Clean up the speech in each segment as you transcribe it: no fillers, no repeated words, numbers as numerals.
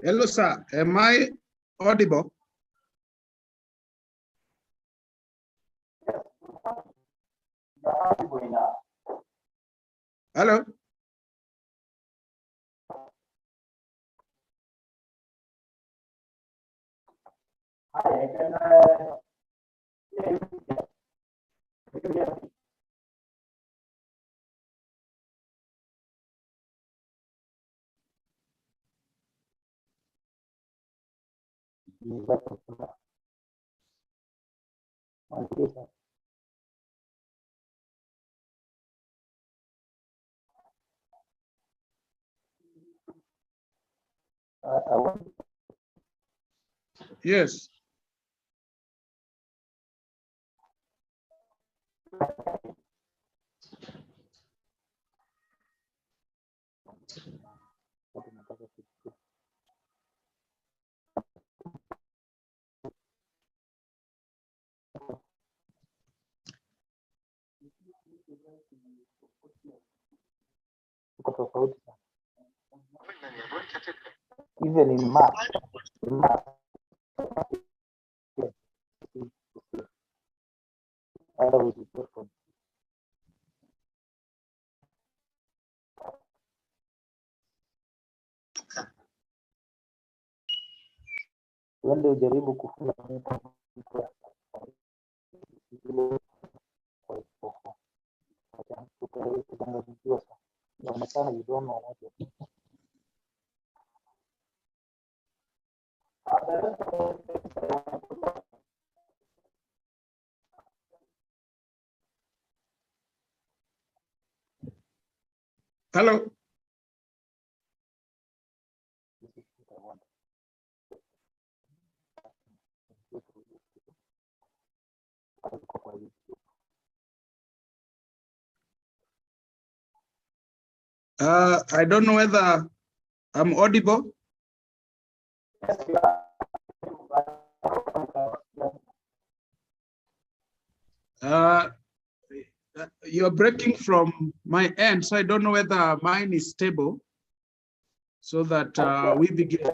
Hello, sir. Am I audible? Hello? Yes. Even in March. Wende ujaribu kufunga you don't know what you're Hello? I don't know whether I'm audible. You're breaking from my end, so I don't know whether mine is stable, so that we begin.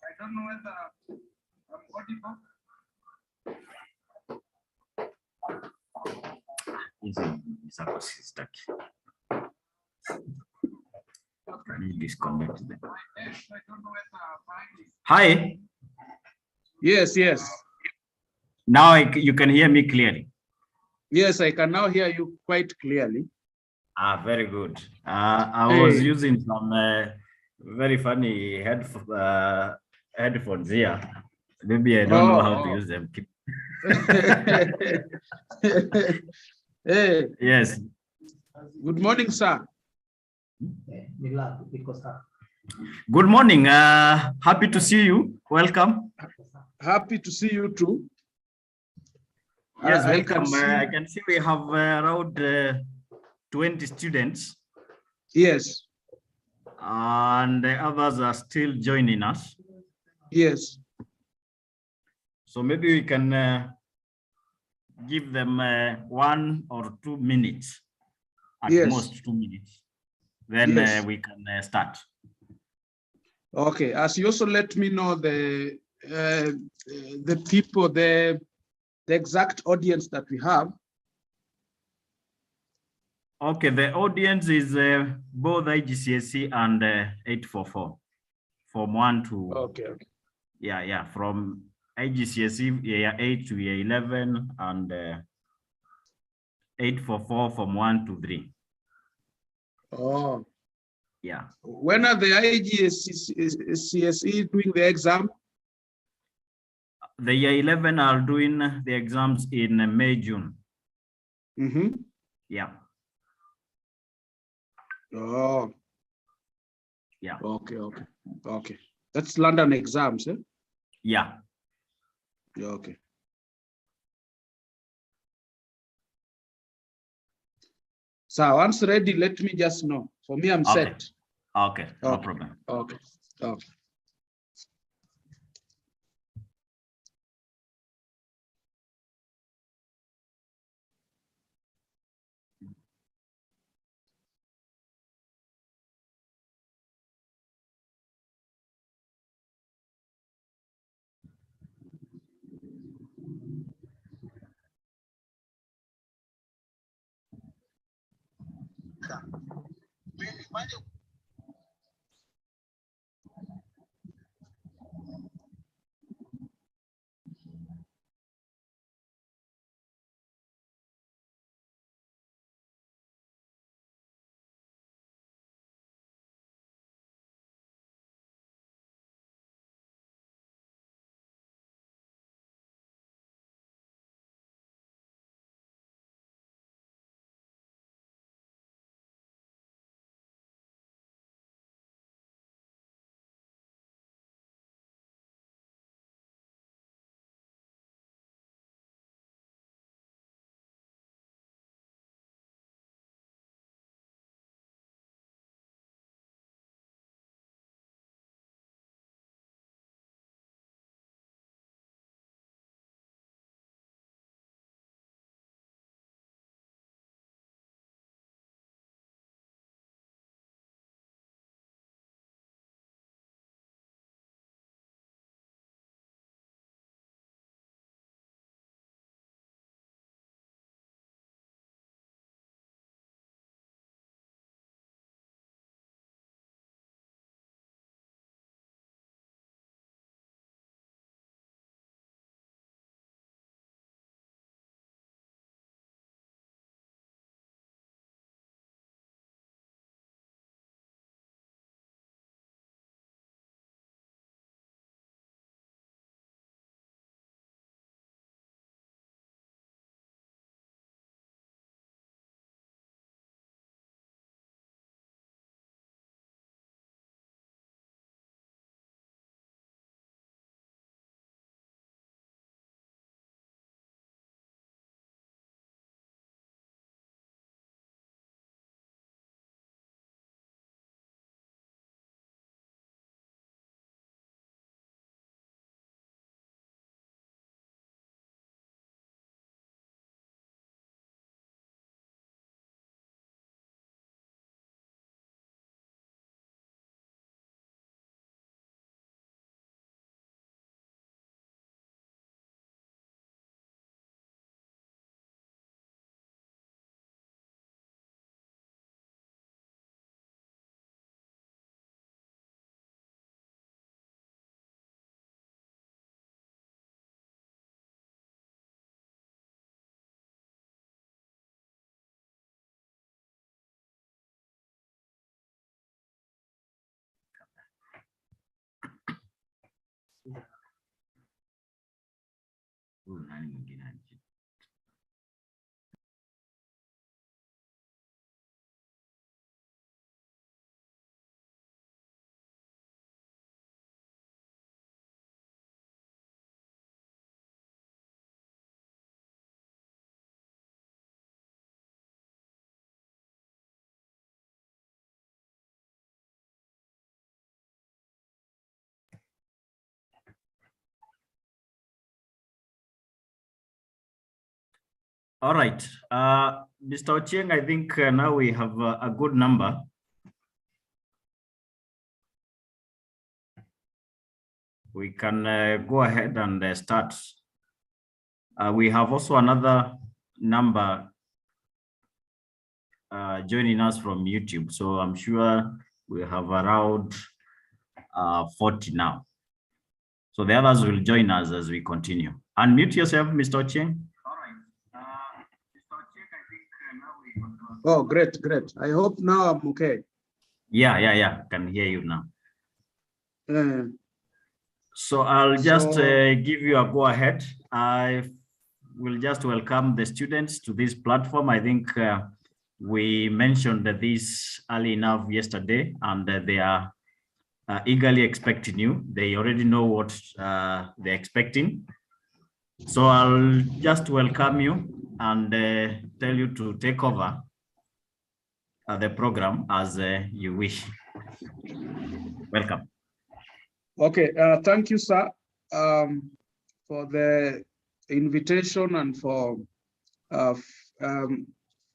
I don't know whether I'm audible. Disconnect them. Hi. Yes, yes. Now you can hear me clearly. Yes, I can now hear you quite clearly. Ah, very good. I was using some very funny headphones here. Maybe I don't know how to use them. Hey. Yes. Good morning, sir. Good morning. Happy to see you. Welcome. Happy to see you too. Yes, welcome. I can see we have around 20 students. Yes. And the others are still joining us. Yes. So maybe we can give them 1 or 2 minutes, at most 2 minutes. Then we can start. Okay. As you also let me know the people, the exact audience that we have. Okay, the audience is both IGCSE and 844, from 1 to. Okay. Yeah, from IGCSE year 8 to year 11 and 844 from 1 to 3. Oh. Yeah. When are the IGCSE doing the exam? The year 11 are doing the exams in May, June. Mm-hmm. Yeah. Oh. Yeah. Okay. That's London exams, eh? Yeah. Okay. So once ready, let me just know. For me, I'm Okay. set. Okay, no Okay. problem. Okay. Okay. Nani mwingine aje? All right, Mr. Ochieng, I think now we have a good number. We can go ahead and start. We have also another number joining us from YouTube. So I'm sure we have around 40 now. So the others will join us as we continue. Unmute yourself, Mr. Ochieng. All right. Mr. Ochieng, I think now we have... Oh, great, great. I hope now I'm okay. Yeah. Can hear you now. So I'll just give you a go ahead. I will just welcome the students to this platform. I think we mentioned this early enough yesterday, and they are eagerly expecting you. They already know what they're expecting. So I'll just welcome you and tell you to take over the program as you wish. Welcome. Okay, thank you, sir, for the invitation and for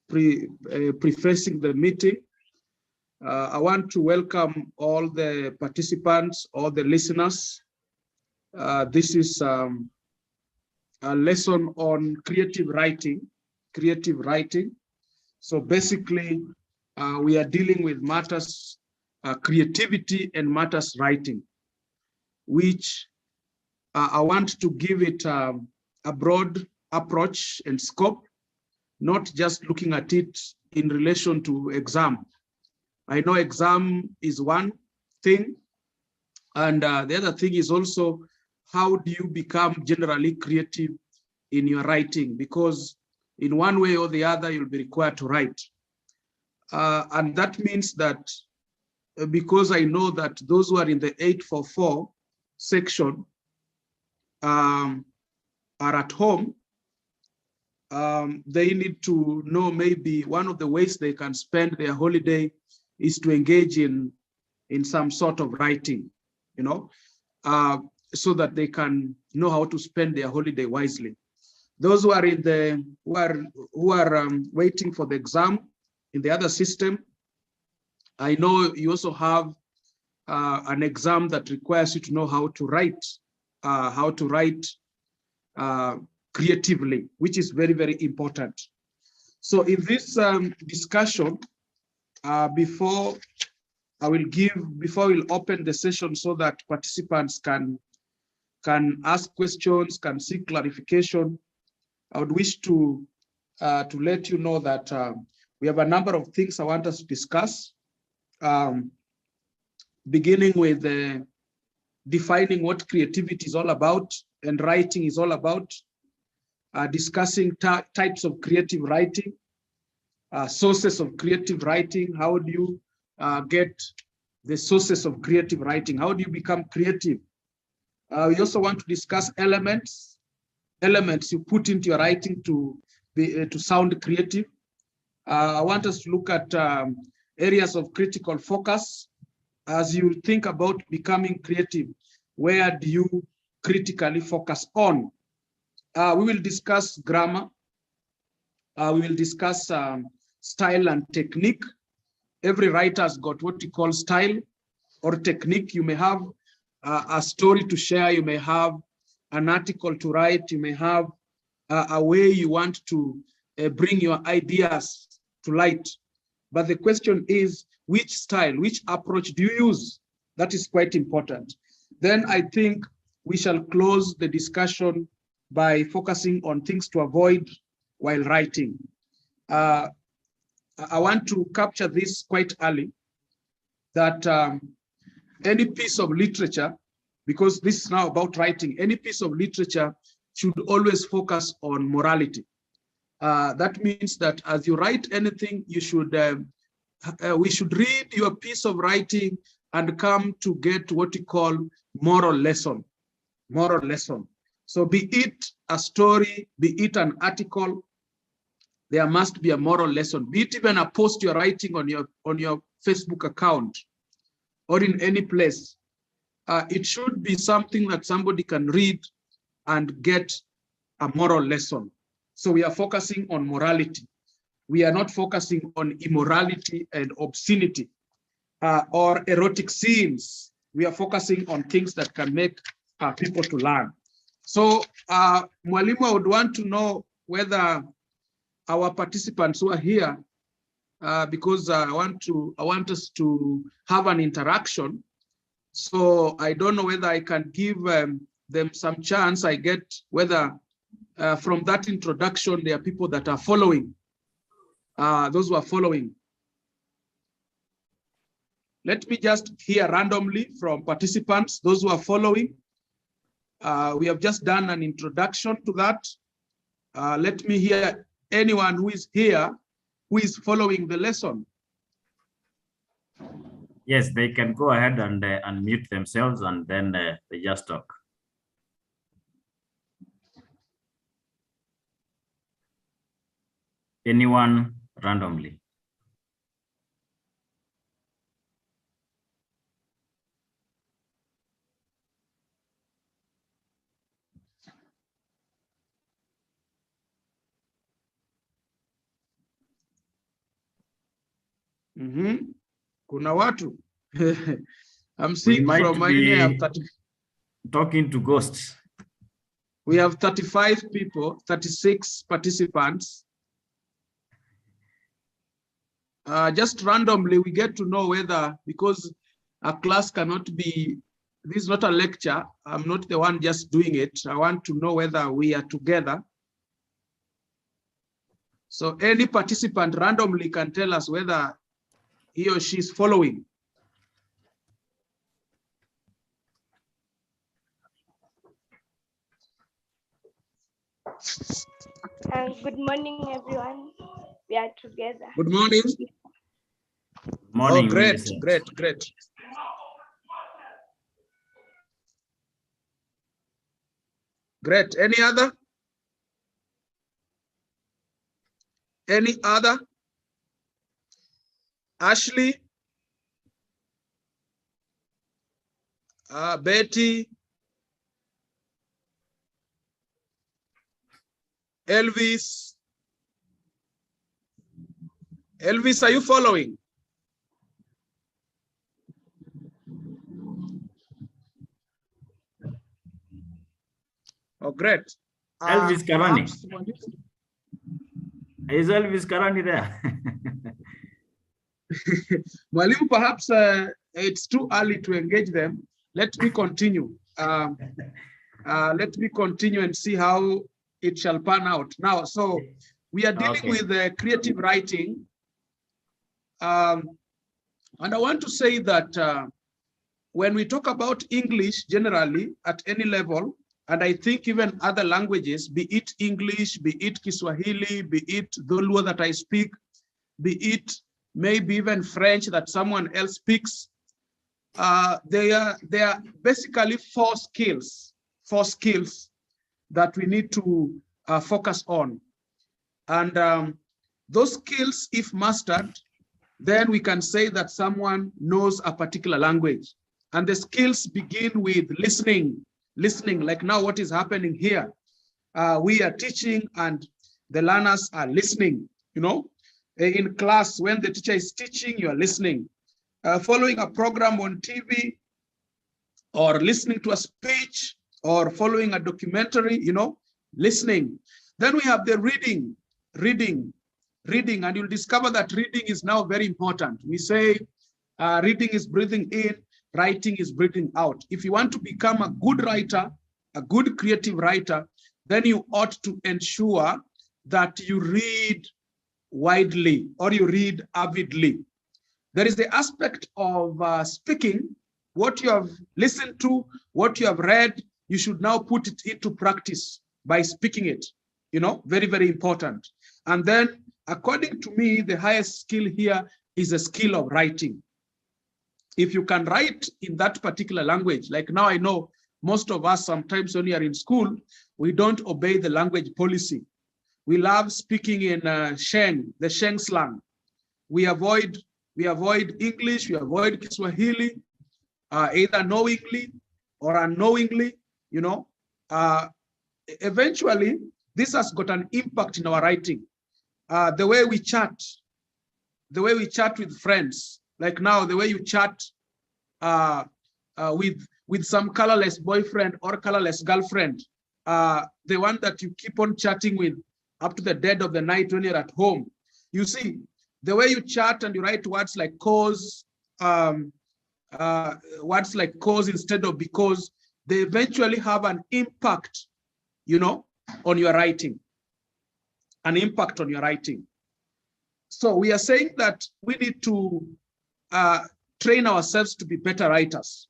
prefacing the meeting. I want to welcome all the participants, all the listeners. This is a lesson on creative writing. So basically, we are dealing with matters, creativity and matters writing, which I want to give it a broad approach and scope, not just looking at it in relation to exam. I know exam is one thing, and the other thing is also how do you become generally creative in your writing, because in one way or the other you'll be required to write. And that means that because I know that those who are in the 844 section are at home, they need to know maybe one of the ways they can spend their holiday is to engage in some sort of writing, you know, so that they can know how to spend their holiday wisely. Those who are in the who are waiting for the exam in the other system, I know you also have an exam that requires you to know how to write creatively, which is very, very important. So in this discussion, before we'll open the session so that participants can ask questions, can seek clarification, I would wish to let you know that we have a number of things I want us to discuss, beginning with defining what creativity is all about and writing is all about, discussing types of creative writing, sources of creative writing. How do you get the sources of creative writing? How do you become creative? We also want to discuss elements you put into your writing to sound creative. I want us to look at areas of critical focus. As you think about becoming creative, where do you critically focus on? We will discuss grammar. We will discuss style and technique. Every writer has got what you call style or technique. You may have a story to share. You may have an article to write. You may have a way you want to bring your ideas to light. But the question is, which style, which approach do you use? That is quite important. Then I think we shall close the discussion by focusing on things to avoid while writing. I want to capture this quite early, that any piece of literature, because this is now about writing, any piece of literature should always focus on morality. That means that as you write anything, you should we should read your piece of writing and come to get what we call moral lesson. So be it a story, be it an article, there must be a moral lesson. Be it even a post you're writing on your Facebook account or in any place. It should be something that somebody can read and get a moral lesson. So we are focusing on morality. We are not focusing on immorality and obscenity or erotic scenes. We are focusing on things that can make people to learn. So Mwalimu, I would want to know whether our participants who are here, because I want us to have an interaction. So I don't know whether I can give them some chance. I get whether from that introduction, there are people that are following. Those who are following. Let me just hear randomly from participants, those who are following. We have just done an introduction to that. Let me hear anyone who is here, who is following the lesson. Yes, they can go ahead and unmute themselves and then they just talk. Anyone randomly? Kuna watu. I'm We seeing might from my be talking to ghosts. We have 35 people, 36 participants. Just randomly, we get to know whether, because a class cannot be, this is not a lecture. I'm not the one just doing it. I want to know whether we are together. So any participant randomly can tell us whether he or she is following. Good morning, everyone. We are together. Good morning. Morning, oh, great, Millicent. great. Great. Any other? Any other? Ashley? Betty? Elvis? Elvis, are you following? Oh, great. Elvis Karani. Is Elvis Karani there? Mwalimu, perhaps it's too early to engage them. Let me continue. Let me continue and see how it shall pan out. Now, so we are dealing with creative writing. And I want to say that when we talk about English generally at any level, and I think even other languages, be it English, be it Kiswahili, be it Dholuo that I speak, be it maybe even French that someone else speaks, they are basically four skills that we need to focus on. And those skills, if mastered, then we can say that someone knows a particular language. And the skills begin with listening, like now what is happening here. We are teaching and the learners are listening, you know. In class, when the teacher is teaching, you are listening. Following a program on TV, or listening to a speech, or following a documentary, you know, listening. Then we have the reading, and you'll discover that reading is now very important. We say reading is breathing in, writing is breathing out. If you want to become a good writer, a good creative writer, then you ought to ensure that you read widely or you read avidly. There is the aspect of speaking. What you have listened to, what you have read, you should now put it into practice by speaking it. You know, very, very important. And then, according to me, the highest skill here is a skill of writing. If you can write in that particular language, like now I know most of us, sometimes when we are in school, we don't obey the language policy. We love speaking in Sheng, the Sheng slang. We avoid English, we avoid Kiswahili, either knowingly or unknowingly, you know. Eventually, this has got an impact in our writing. The way we chat with friends, like now, the way you chat with some colorless boyfriend or colorless girlfriend, the one that you keep on chatting with up to the dead of the night when you're at home. You see, the way you chat and you write words like cause, words like cause instead of because, they eventually have an impact, you know, on your writing, an impact on your writing. So we are saying that we need to train ourselves to be better writers.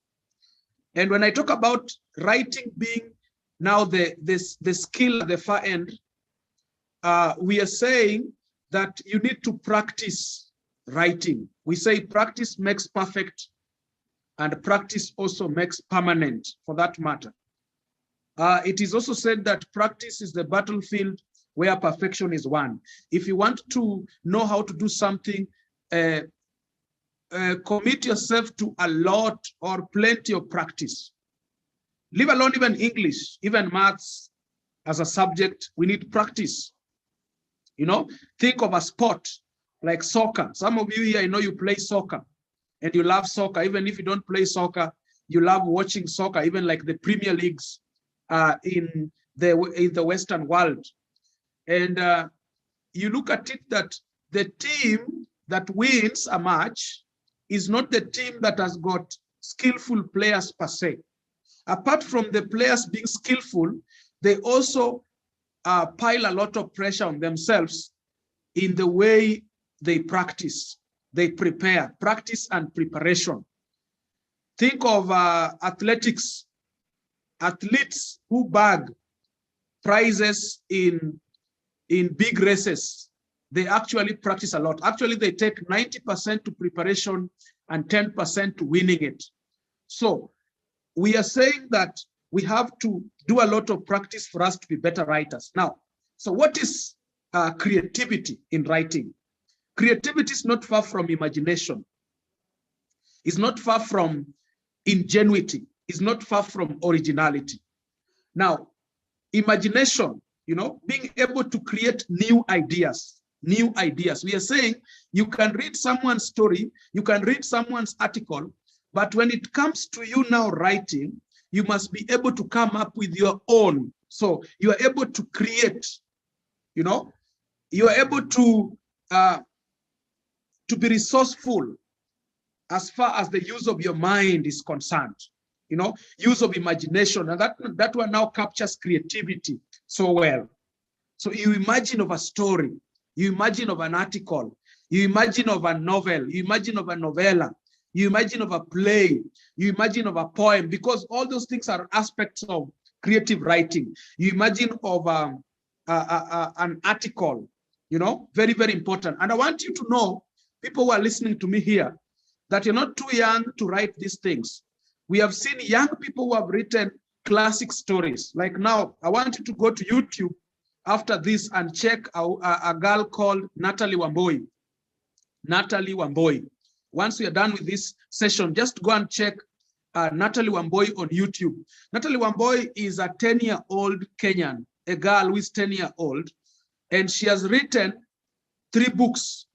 And when I talk about writing being now the skill at the far end, we are saying that you need to practice writing. We say practice makes perfect, and practice also makes permanent, for that matter. It is also said that practice is the battlefield where perfection is won. If you want to know how to do something, commit yourself to a lot or plenty of practice. Leave alone even English, even maths as a subject, we need practice. You know, think of a sport like soccer. Some of you here, I know you play soccer and you love soccer. Even if you don't play soccer, you love watching soccer, even like the Premier Leagues in the Western world. And you look at it that the team that wins a match is not the team that has got skillful players per se. Apart from the players being skillful, they also pile a lot of pressure on themselves in the way they practice, they prepare, practice and preparation. Think of athletics, athletes who bag prizes in big races. They actually practice a lot. Actually, they take 90% to preparation and 10% to winning it. So we are saying that we have to do a lot of practice for us to be better writers. Now, so what is creativity in writing? Creativity is not far from imagination. It's not far from ingenuity. It's not far from originality. Now, imagination, being able to create new ideas. We are saying you can read someone's story, you can read someone's article, but when it comes to you now writing, you must be able to come up with your own. So you are able to create, you are able to be resourceful as far as the use of your mind is concerned, use of imagination, and that one now captures creativity so well. So you imagine of a story, you imagine of an article, you imagine of a novel, you imagine of a novella, you imagine of a play, you imagine of a poem, because all those things are aspects of creative writing. You imagine of an article, very, very important. And I want you to know, people who are listening to me here, that you're not too young to write these things. We have seen young people who have written classic stories. Like now, I want you to go to YouTube after this and check a girl called Natalie Wamboi. Natalie Wamboi. Once we are done with this session, just go and check Natalie Wamboi on YouTube. Natalie Wamboi is a 10-year-old Kenyan, a girl who is 10-year-old, and she has written 3 books.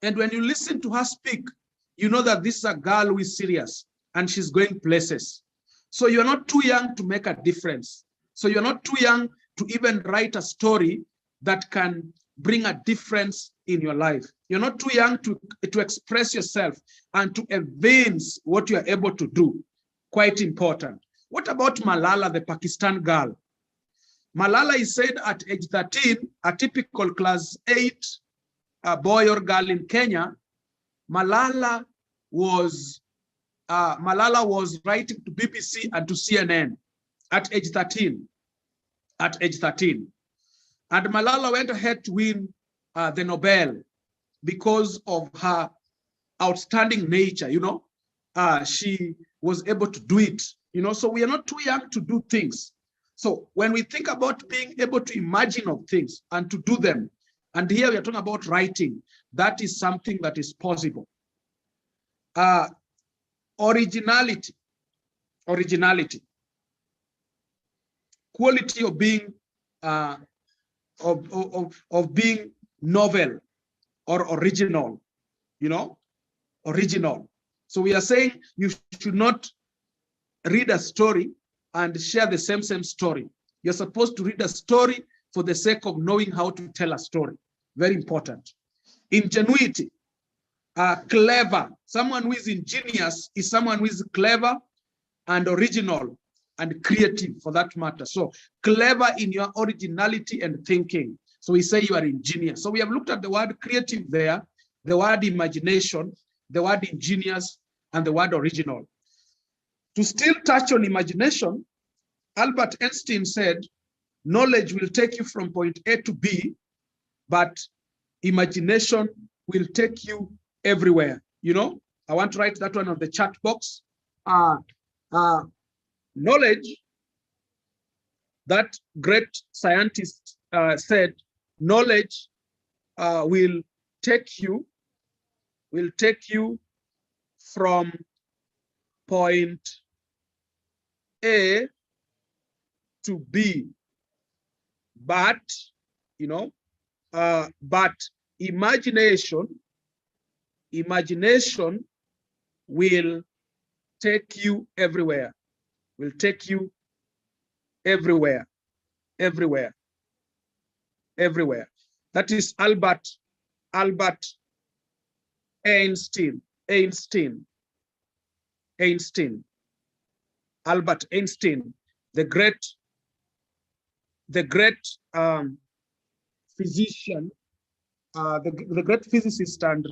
And when you listen to her speak, you know that this is a girl who is serious and she's going places. So you're not too young to make a difference. So you're not too young to even write a story that can bring a difference in your life. You're not too young to express yourself and to evince what you are able to do. Quite important. What about Malala, the Pakistan girl? Malala is said at age 13, a typical class 8 boy or girl in Kenya, Malala was writing to BBC and to CNN at age 13. At age 13. And Malala went ahead to win the Nobel because of her outstanding nature, she was able to do it, so we are not too young to do things. So when we think about being able to imagine of things and to do them, and here we are talking about writing, that is something that is possible. Originality, quality of being of being novel or original, original. So we are saying you should not read a story and share the same story. You're supposed to read a story for the sake of knowing how to tell a story. Very important. Ingenuity, clever. Someone who is ingenious is someone who is clever and original and creative for that matter. So clever in your originality and thinking. So we say you are ingenious. So we have looked at the word creative there, the word imagination, the word ingenious, and the word original. To still touch on imagination, Albert Einstein said, knowledge will take you from point A to B, but imagination will take you everywhere. I want to write that one on the chat box. Knowledge, that great scientist said, knowledge will take you from point A to B, but imagination will take you everywhere, will take you everywhere. That is Albert Einstein. Albert Einstein, the great physician, the great physicist and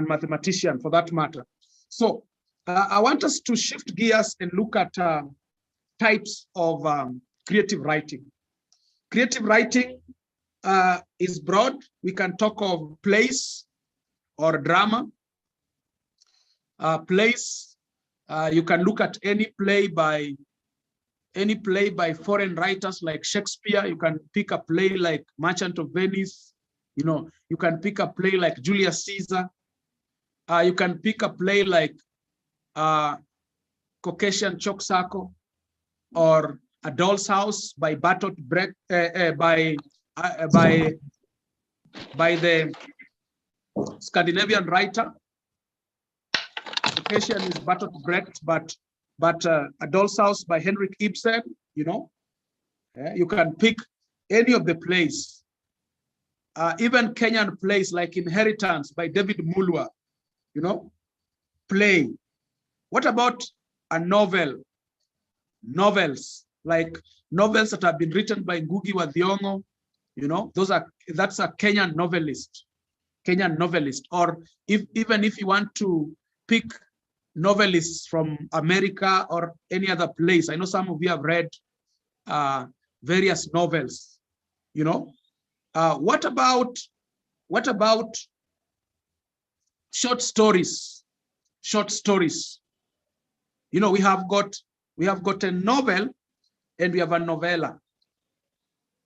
mathematician for that matter. So I want us to shift gears and look at types of creative writing. Creative writing is broad. We can talk of plays or drama. Plays, you can look at any play by foreign writers like Shakespeare. You can pick a play like Merchant of Venice. You know, you can pick a play like Julius Caesar. You can pick a play like Caucasian Chalk Circle or A Doll's House by Bertolt Brecht, by the Scandinavian writer. Caucasian is Bertolt Brecht, but A Doll's House by Henrik Ibsen. You know, you can pick any of the plays. Even Kenyan plays like Inheritance by David Mulwa. You know, play. What about a novel? Novels, like novels that have been written by Ngugi wa Thiong'o, you know, that's a Kenyan novelist. Or even if you want to pick novelists from America or any other place, I know some of you have read various novels, you know. What about short stories? Short stories. You know, we have got a novel and we have a novella.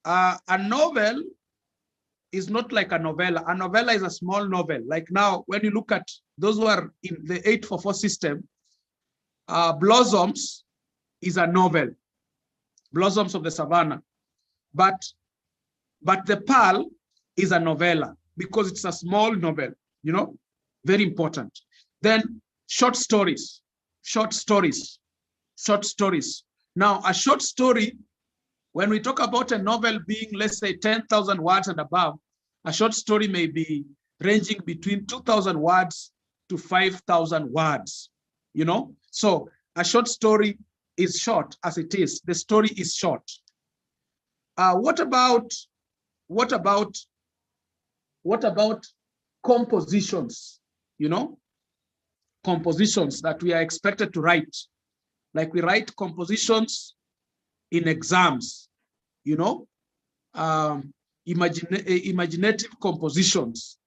A novel is not like a novella. A novella is a small novel. Like now, when you look at those who are in the 844 system, Blossoms is a novel, Blossoms of the Savannah. But the Pearl is a novella because it's a small novel, you know, very important. Then short stories. Now, a short story, when we talk about a novel being, let's say, 10,000 words and above, a short story may be ranging between 2,000 words to 5,000 words, you know? So a short story is short as it is. The story is short. What about compositions, you know? Compositions that we are expected to write. Like we write compositions in exams, you know, imaginative compositions,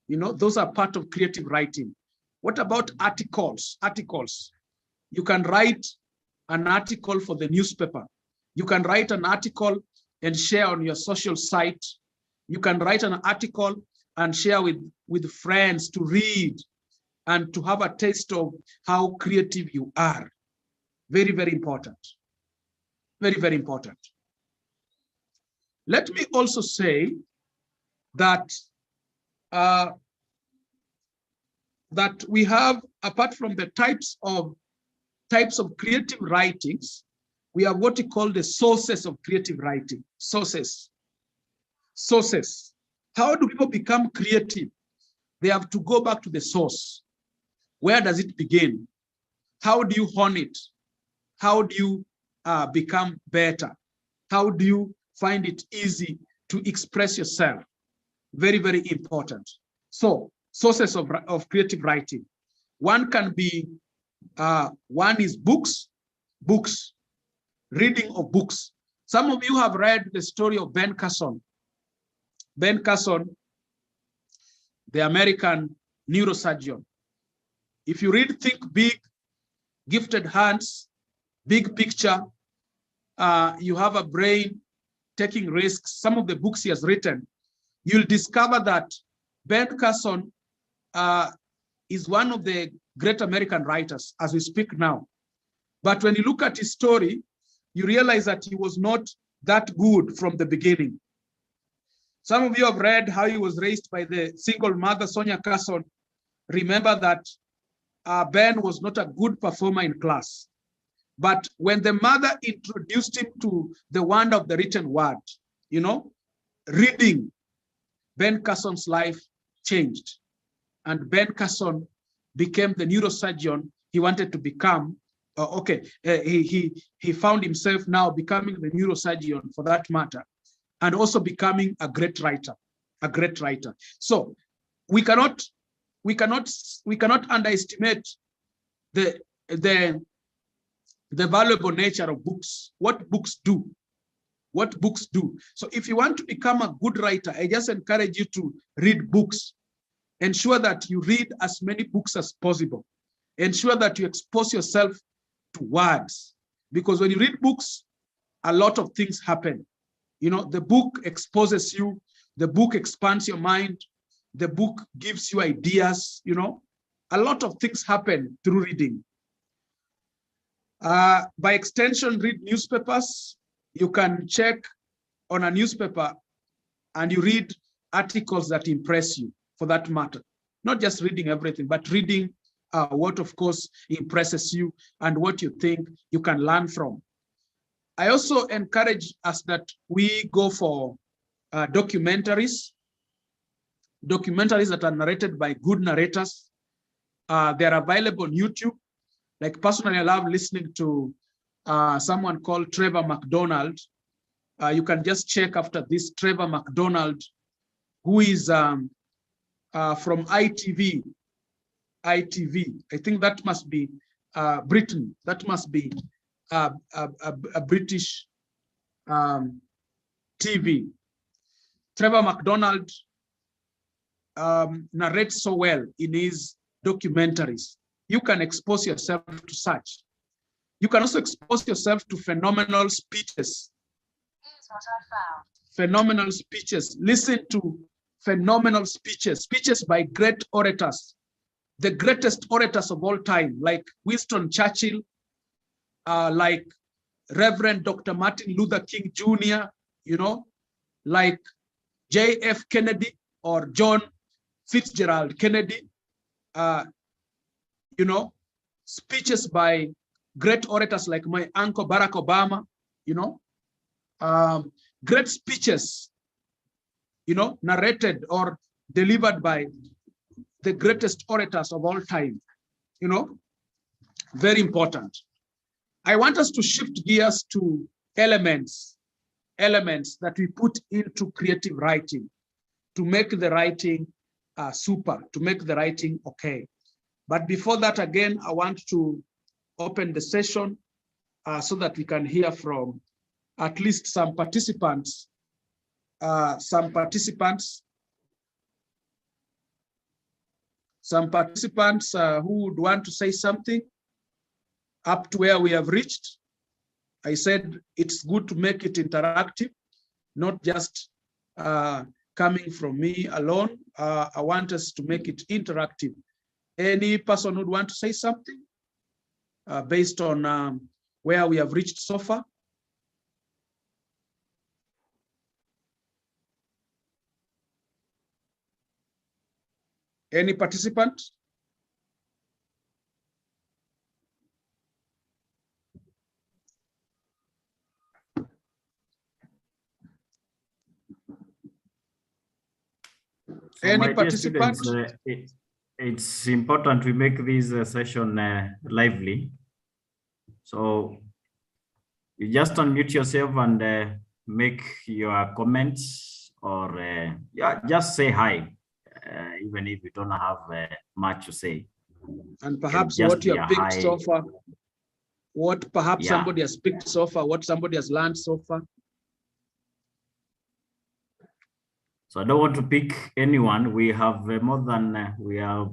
you know, those are part of creative writing. What about articles? Articles. You can write an article for the newspaper. You can write an article and share on your social site. You can write an article and share with friends to read and to have a taste of how creative you are. Very, very important. Very, very important. Let me also say that that we have, apart from the types of creative writings, we have what we call the sources of creative writing. Sources. How do people become creative? They have to go back to the source. Where does it begin? How do you hone it? How do you become better? How do you find it easy to express yourself? Very, very important. So, sources of creative writing. One can be, one is books, reading of books. Some of you have read the story of Ben Carson. Ben Carson, the American neurosurgeon. If you read Think Big, Gifted Hands, Big Picture, You Have a Brain, Taking Risks, some of the books he has written, you'll discover that Ben Carson is one of the great American writers as we speak now. But when you look at his story, you realize that he was not that good from the beginning. Some of you have read how he was raised by the single mother, Sonia Carson. Remember that Ben was not a good performer in class. But when the mother introduced him to the wonder of the written word, reading, Ben Carson's life changed. And Ben Carson became the neurosurgeon he wanted to become. He found himself now becoming the neurosurgeon, for that matter, and also becoming a great writer. So we cannot underestimate the valuable nature of books. What books do. So if you want to become a good writer, I just encourage you to read books. Ensure that you read as many books as possible. Ensure that you expose yourself to words, because when you read books, a lot of things happen. The book exposes you, the book expands your mind, the book gives you ideas, a lot of things happen through reading. By extension, read newspapers. You can check on a newspaper and you read articles that impress you, for that matter. Not just reading everything, but reading what, of course, impresses you and what you think you can learn from. I also encourage us that we go for documentaries that are narrated by good narrators. They're available on YouTube. Like personally, I love listening to someone called Trevor McDonald. You can just check after this, Trevor McDonald, who is from ITV. I think that must be Britain. That must be a British TV. Trevor McDonald narrates so well in his documentaries. You can expose yourself to such. You can also expose yourself to phenomenal speeches. Here's what I found. Phenomenal speeches. Listen to phenomenal speeches by great orators. The greatest orators of all time, like Winston Churchill, like Reverend Dr. Martin Luther King Jr., like J.F. Kennedy or John Fitzgerald Kennedy, speeches by great orators like my uncle Barack Obama, great speeches, narrated or delivered by the greatest orators of all time, very important. I want us to shift gears to elements that we put into creative writing to make the writing super, to make the writing okay. But before that, again, I want to open the session so that we can hear from at least some participants who would want to say something up to where we have reached. I said it's good to make it interactive, not just coming from me alone. I want us to make it interactive. Any person who would want to say something based on where we have reached so far? Any participant? So any participant? Students, it's important we make this session lively. So you just unmute yourself and make your comments, or just say hi, even if you don't have much to say. And perhaps what you have picked so far, what perhaps somebody has picked so far, what somebody has learned so far. So I don't want to pick anyone. We have more than, we are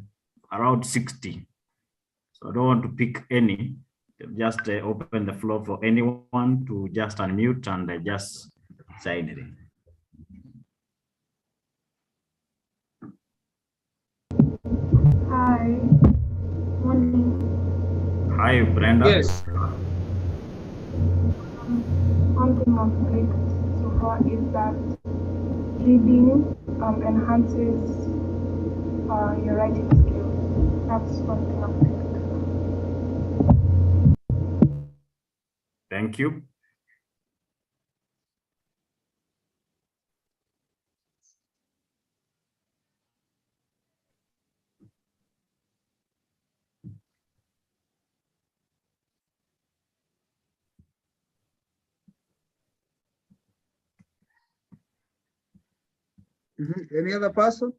around 60. So I don't want to pick any. Just open the floor for anyone to just unmute and just say anything. Hi. Morning. Hi, Brenda. Yes. One thing I've picked so far is that reading enhances your writing skills. That's one thing I'm thinking. Thank you. Any other person?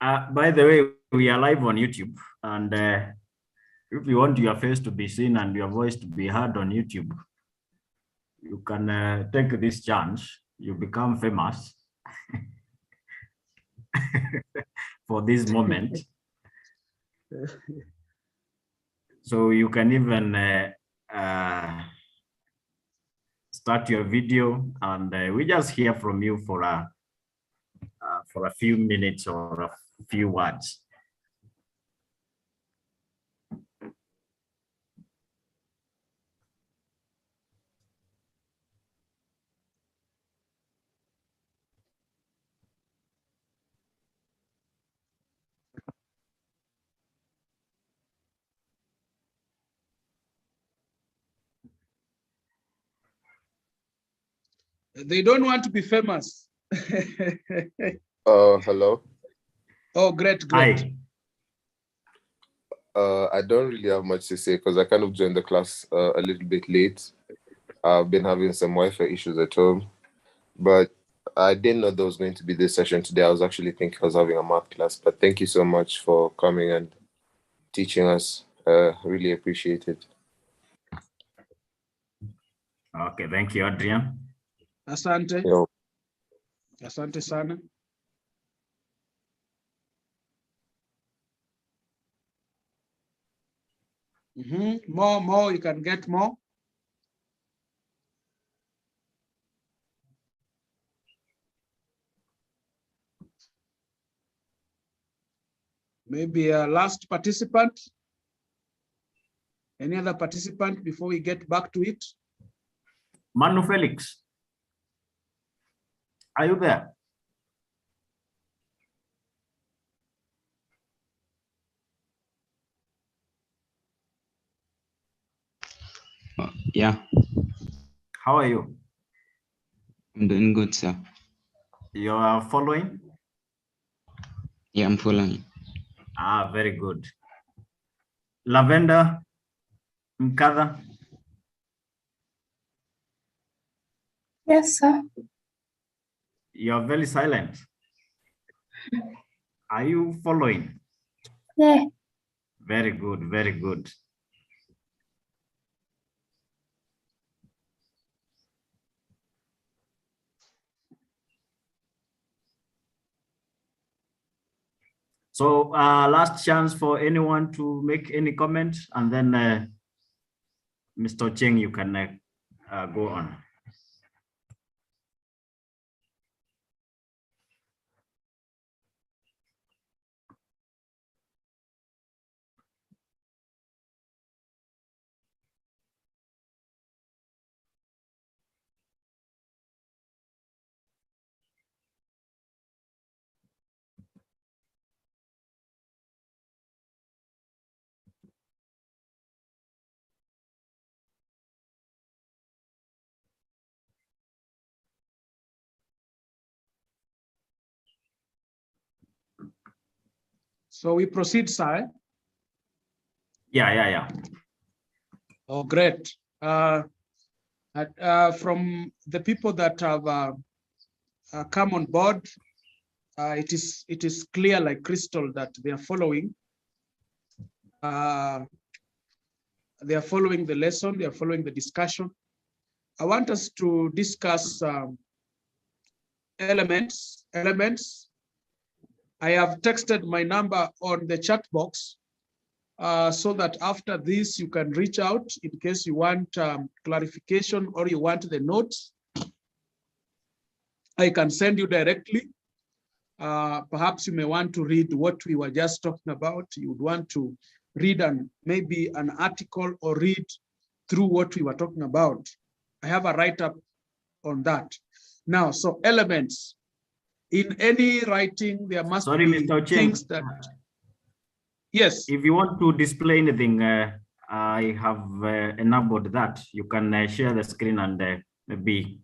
By the way, we are live on YouTube, and if you want your face to be seen and your voice to be heard on YouTube, you can take this chance. You become famous for this moment. So you can even start your video, and we just hear from you for a few minutes or a few words. They don't want to be famous. Hello. Oh, great, great. Hi. I don't really have much to say because I kind of joined the class a little bit late. I've been having some Wi-Fi issues at home, but I didn't know there was going to be this session today. I was actually thinking I was having a math class, but thank you so much for coming and teaching us. Really appreciate it. Okay, thank you, Adrian. Asante. Yo. Asante sana. More, you can get more. Maybe a last participant. Any other participant before we get back to it? Manu Felix, are you there? Yeah. How are you? I'm doing good, sir. You are following? Yeah, I'm following. Ah, very good. Lavender Mkada. Yes, sir. You are very silent. Are you following? Yeah. Very good, very good. So last chance for anyone to make any comment, and then Mr. Ochieng, you can go on. So we proceed, sir. Yeah. Oh, great. From the people that have come on board, it is clear like crystal that they are following. They are following the lesson. They are following the discussion. I want us to discuss elements. I have texted my number on the chat box so that after this you can reach out in case you want clarification or you want the notes. I can send you directly. Perhaps you may want to read what we were just talking about. You would want to read maybe an article or read through what we were talking about. I have a write-up on that. Now, so elements. In any writing, there must Sorry, be Mr. Ochieng. things that, yes. If you want to display anything, I have enabled that. You can share the screen and maybe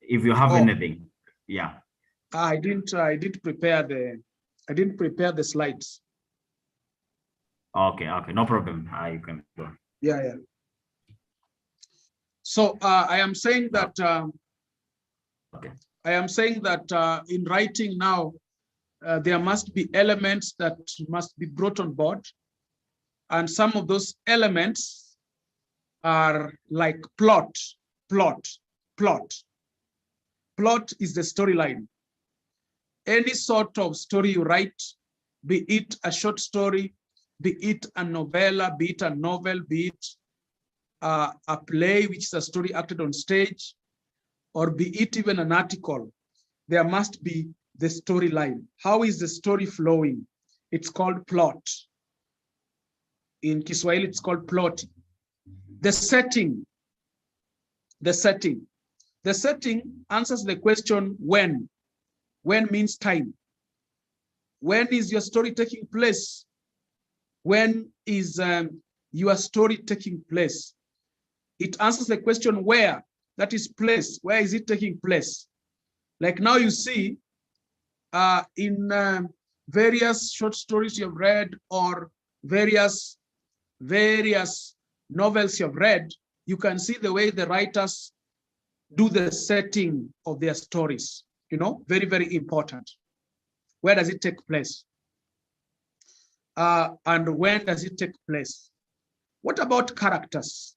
if you have anything, yeah. I didn't prepare the slides. Okay, no problem. You can go. Yeah. So I am saying that okay. I am saying that in writing now, there must be elements that must be brought on board. And some of those elements are like plot. Plot is the storyline. Any sort of story you write, be it a short story, be it a novella, be it a novel, be it a play, which is a story acted on stage, or be it even an article, there must be the storyline. How is the story flowing? It's called plot. In Kiswahili, it's called plot. The setting answers the question when. When means time. When is your story taking place? When is your story taking place? It answers the question where, that is place. Where is it taking place? Like now you see in various short stories you've read or various novels you've read, you can see the way the writers do the setting of their stories. You know, very, very important. Where does it take place? And when does it take place? What about characters?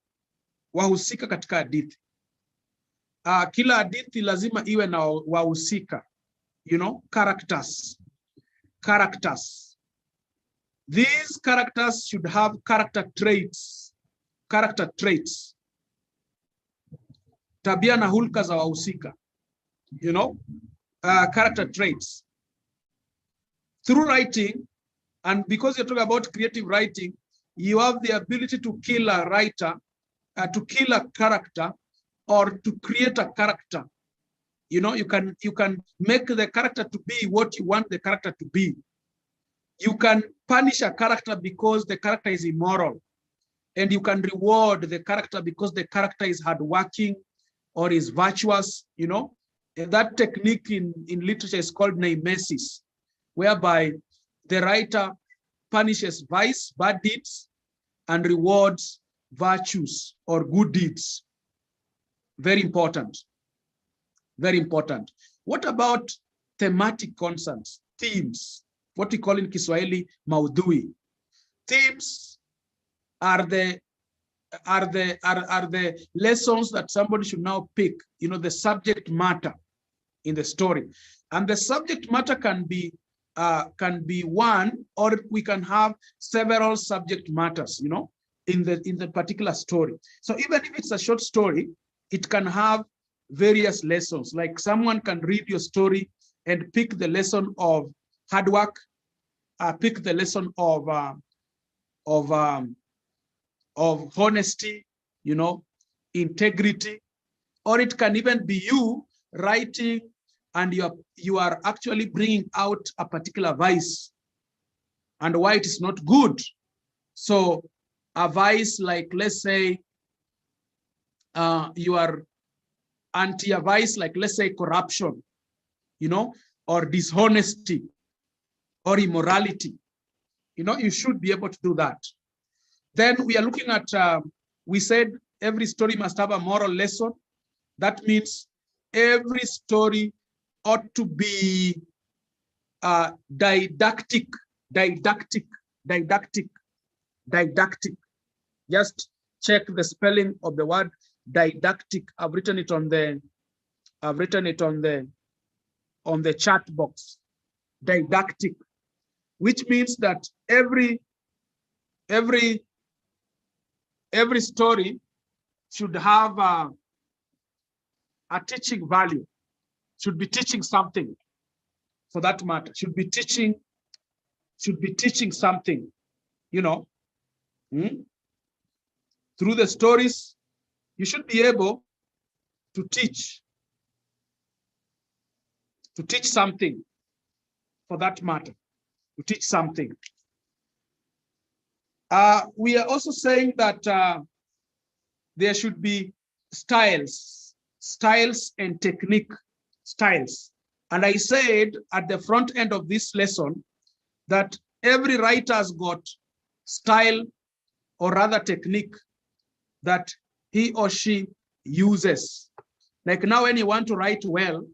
Wahusika katika hadithi. Kila hadithi lazima iwe na wahusika. You know, characters. These characters should have character traits. Tabia na hulka za wahusika. You know, character traits. Through writing, and because you're talking about creative writing, you have the ability to kill a writer, to kill a character, or to create a character. You know, you can make the character to be what you want the character to be. You can punish a character because the character is immoral, and you can reward the character because the character is hardworking or is virtuous. You know, and that technique in literature is called mimesis, whereby the writer punishes vice, bad deeds, and rewards virtues or good deeds. Very important. Very important. What about thematic concepts, themes? What we call in Kiswahili maudhui. Themes are the lessons that somebody should now pick. You know, the subject matter in the story, and the subject matter can be one, or we can have several subject matters. You know, in the particular story. So even if it's a short story, it can have various lessons. Like someone can read your story and pick the lesson of hard work, pick the lesson of honesty, you know, integrity, or it can even be you writing and you are actually bringing out a particular vice and why it is not good. So a vice, like let's say you are anti a vice, like let's say corruption, you know, or dishonesty or immorality. You know, you should be able to do that. Then we are looking at, we said every story must have a moral lesson. That means every story ought to be didactic. Just check the spelling of the word didactic. I've written it on the chat box. Didactic, which means that every story should have a teaching value, should be teaching something, for that matter, should be teaching something, you know. Through the stories, you should be able to teach something, for that matter, to teach something. We are also saying that there should be styles and technique styles. And I said at the front end of this lesson that every writer has got style, or rather technique, that he or she uses. Like now, when you want to write well,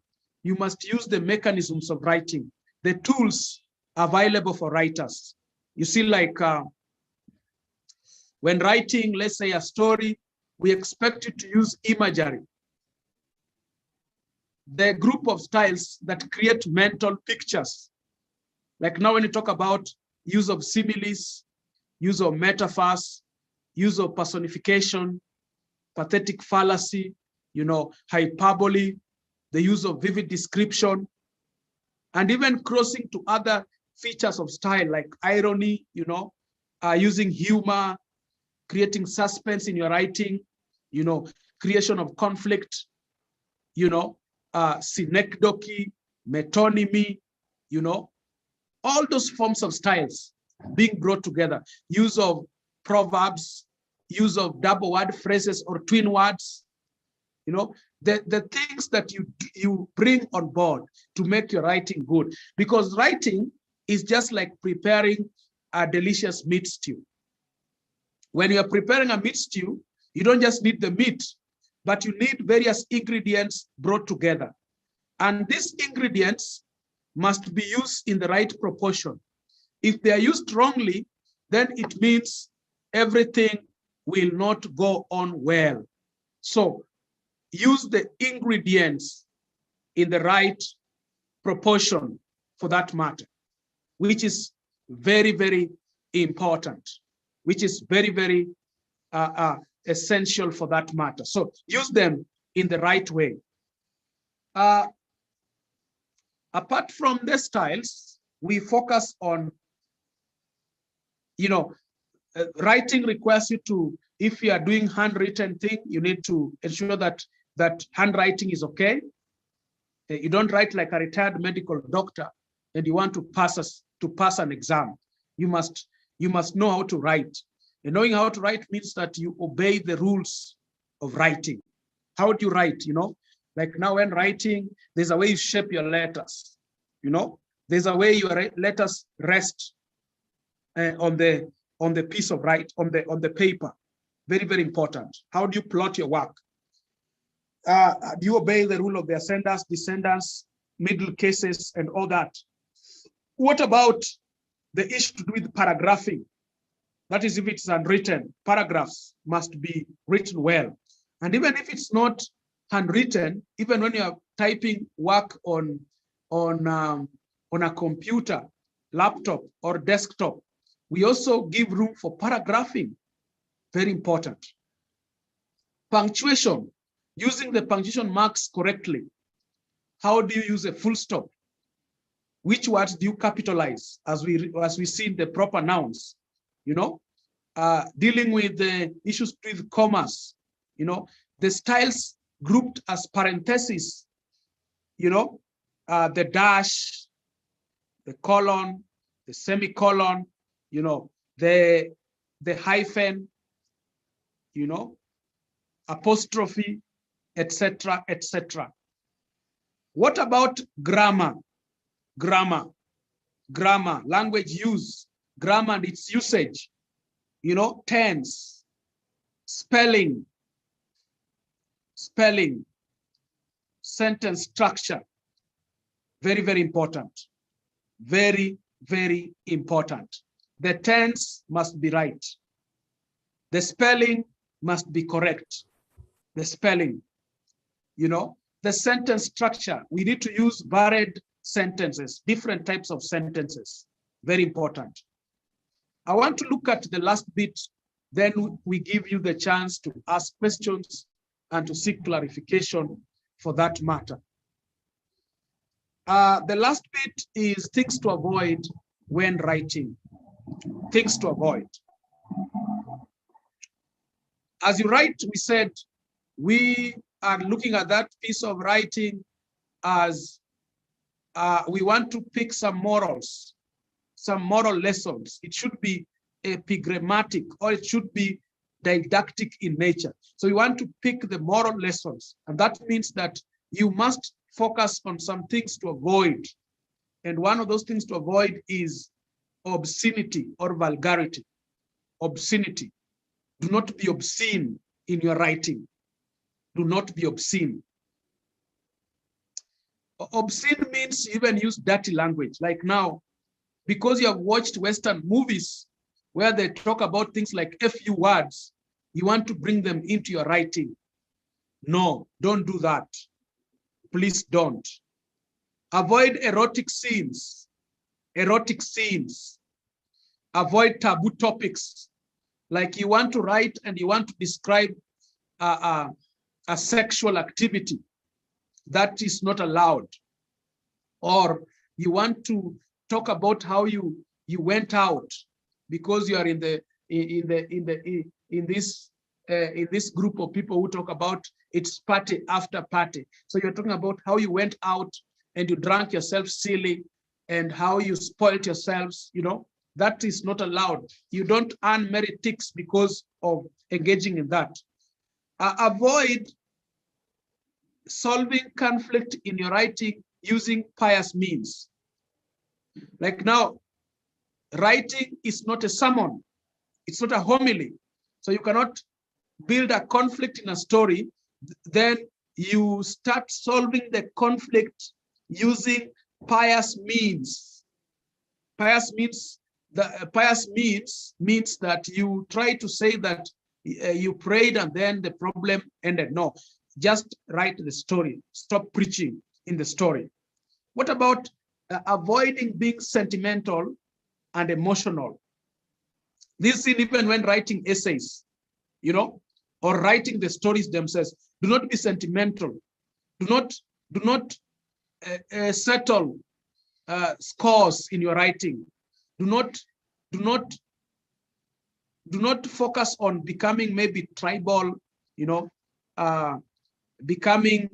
you must use the mechanisms of writing, the tools available for writers. You see, like when writing, let's say a story, we expect you to use imagery. The group of styles that create mental pictures. Like now when you talk about use of similes, use of metaphors, use of personification, pathetic fallacy, hyperbole, the use of vivid description, and even crossing to other features of style like irony, using humor, creating suspense in your writing, creation of conflict, synecdoche, metonymy, all those forms of styles being brought together. Use of proverbs, use of double word phrases or twin words, the things that you bring on board to make your writing good. Because writing is just like preparing a delicious meat stew. When you are preparing a meat stew, you don't just need the meat, but you need various ingredients brought together. And these ingredients must be used in the right proportion. If they are used wrongly, then it means everything will not go on well. So use the ingredients in the right proportion, for that matter, which is very, very important, which is very, very essential for that matter. So use them in the right way. Apart from the styles, we focus on, writing requires you to, if you are doing handwritten thing, you need to ensure that handwriting is okay. You don't write like a retired medical doctor and you want to pass an exam. You must know how to write. And knowing how to write means that you obey the rules of writing. How do you write? Like now when writing, there's a way you shape your letters. There's a way your letters rest on the piece of on the paper. Very, very important. How do you plot your work? Do you obey the rule of the ascendants, descendants, middle cases, and all that? What about the issue to do with paragraphing? That is, if it's unwritten, paragraphs must be written well. And even if it's not handwritten, even when you are typing work on a computer, laptop, or desktop, we also give room for paragraphing. Very important. Punctuation, using the punctuation marks correctly. How do you use a full stop? Which words do you capitalize as we see in the proper nouns? Dealing with the issues with commas, the styles grouped as parentheses, the dash, the colon, the semicolon, the hyphen, apostrophe, etc., etc. What about grammar? Grammar, language use, grammar and its usage, tense, spelling, sentence structure. Very, very important. Very, very important. The tense must be right. The spelling must be correct. The spelling, the sentence structure. We need to use varied sentences, different types of sentences. Very important. I want to look at the last bit, then we give you the chance to ask questions and to seek clarification for that matter. The last bit is things to avoid when writing. Things to avoid. As you write, we said, we are looking at that piece of writing as we want to pick some morals, some moral lessons. It should be epigrammatic, or it should be didactic in nature. So we want to pick the moral lessons. And that means that you must focus on some things to avoid. And one of those things to avoid is obscenity or vulgarity. Obscenity. Do not be obscene in your writing. Do not be obscene. Obscene means you even use dirty language. Like now, because you have watched Western movies where they talk about things like a few words, you want to bring them into your writing. No, don't do that. Please don't. Avoid erotic scenes. Erotic scenes. Avoid taboo topics. Like you want to write and you want to describe a sexual activity that is not allowed. Or you want to talk about how you went out because you are in this group of people who talk about it's party after party. So you're talking about how you went out and you drank yourself silly and how you spoiled yourselves, you know, that is not allowed. You don't earn merit ticks because of engaging in that. Avoid solving conflict in your writing using pious means. Like now, writing is not a sermon. It's not a homily. So you cannot build a conflict in a story, then you start solving the conflict using pious means. Pious means that you try to say that you prayed and then the problem ended. No, just write the story. Stop preaching in the story. What about avoiding being sentimental and emotional? This is even when writing essays, you know, or writing the stories themselves. Do not be sentimental. Do not settle scores in your writing. Do not focus on becoming maybe tribal, you know, becoming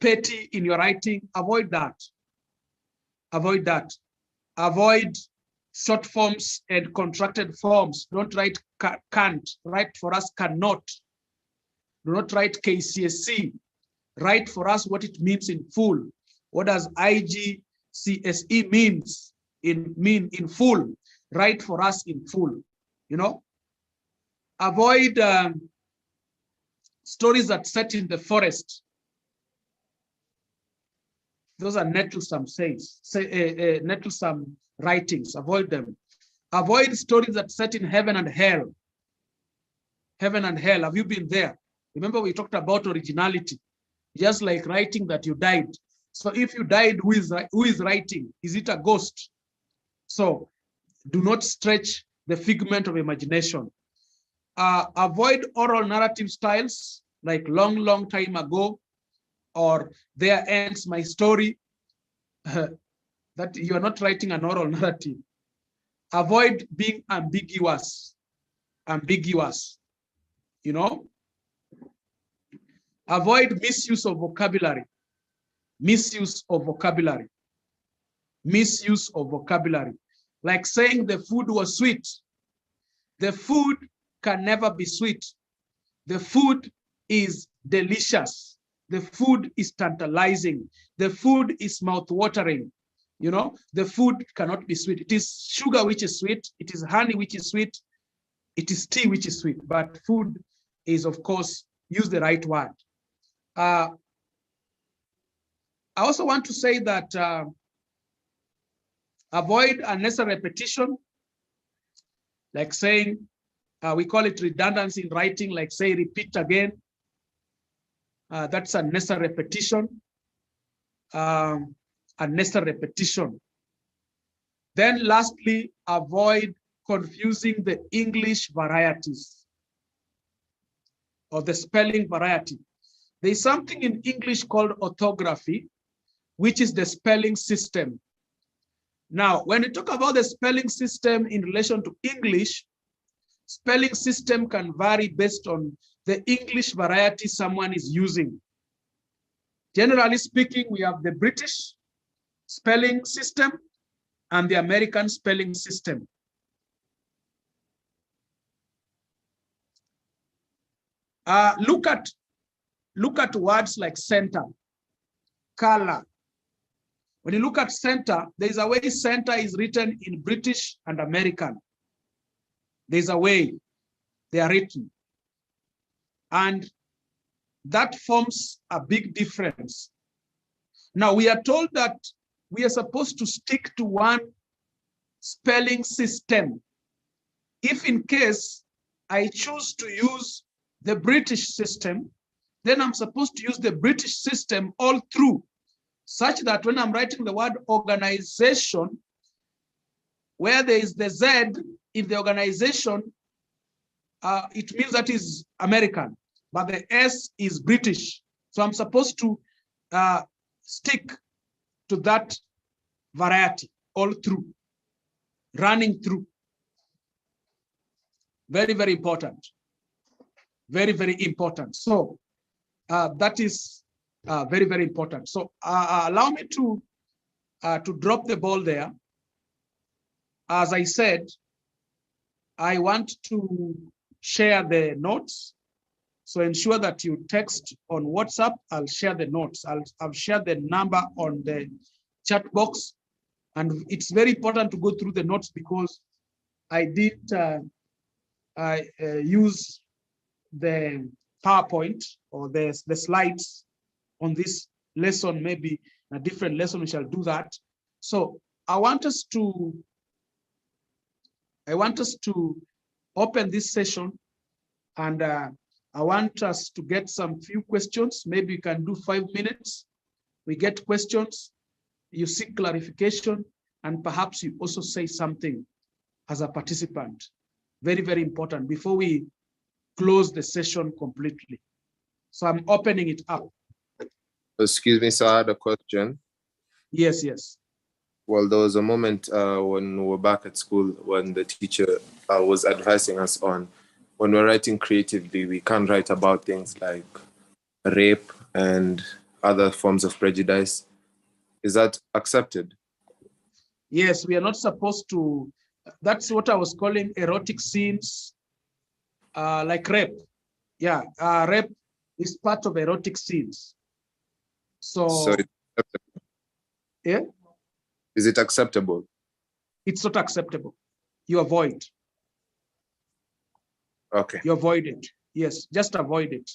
petty in your writing. Avoid that. Avoid that. Avoid short forms and contracted forms. Don't write can't. Write for us cannot. Do not write KCSE. Write for us what it means in full. What does IGCSE mean in full? Write for us in full. You know. Avoid stories that set in the forest. Those are nettlesome nettlesome writings. Avoid them. Avoid stories that set in heaven and hell. Heaven and hell. Have you been there? Remember we talked about originality. Just like writing that you died. So if you died, who is writing? Is it a ghost? So do not stretch the figment of imagination. Avoid oral narrative styles like long time ago, or there ends my story. That you are not writing an oral narrative. Avoid being ambiguous. Ambiguous, you know. Avoid misuse of vocabulary. Misuse of vocabulary. Misuse of vocabulary. Like saying the food was sweet. The food can never be sweet. The food is delicious. The food is tantalizing. The food is mouth-watering. You know, the food cannot be sweet. It is sugar which is sweet. It is honey which is sweet. It is tea which is sweet. But food is, of course, use the right word. I also want to say that avoid unnecessary repetition, like saying, we call it redundancy in writing, like say repeat again. That's unnecessary repetition. Unnecessary repetition. Then lastly, avoid confusing the English varieties or the spelling variety. There's something in English called orthography, which is the spelling system. Now, when we talk about the spelling system in relation to English, spelling system can vary based on the English variety someone is using. Generally speaking, we have the British spelling system and the American spelling system. Look at words like center, color. When you look at center, there's a way center is written in British and American. There's a way they are written. And that forms a big difference. Now, we are told that we are supposed to stick to one spelling system. If in case I choose to use the British system, then I'm supposed to use the British system all through, such that when I'm writing the word organization, where there is the Z in the organization, it means that is American, but the S is British. So I'm supposed to stick to that variety all through, running through. Very, very important. Very, very important. So that is very, very important. So allow me to drop the ball there. As I said, I want to share the notes. So ensure that you text on WhatsApp. I'll share the notes. I'll share the number on the chat box. And it's very important to go through the notes because I did use the PowerPoint or the slides on this lesson. Maybe in a different lesson we shall do that. So I want us to open this session, and I want us to get some few questions. Maybe you can do 5 minutes. We get questions, you seek clarification, and perhaps you also say something as a participant. Very, very important before we close the session completely. So I'm opening it up. Excuse me, sir, I had a question. Yes, yes. Well, there was a moment when we were back at school when the teacher was advising us on when we're writing creatively, we can't write about things like rape and other forms of prejudice. Is that accepted? Yes, we are not supposed to. That's what I was calling erotic scenes, like rape. Yeah, rape is part of erotic scenes. So yeah. Is it acceptable? It's not acceptable. You avoid. Okay. You avoid it. Yes, just avoid it.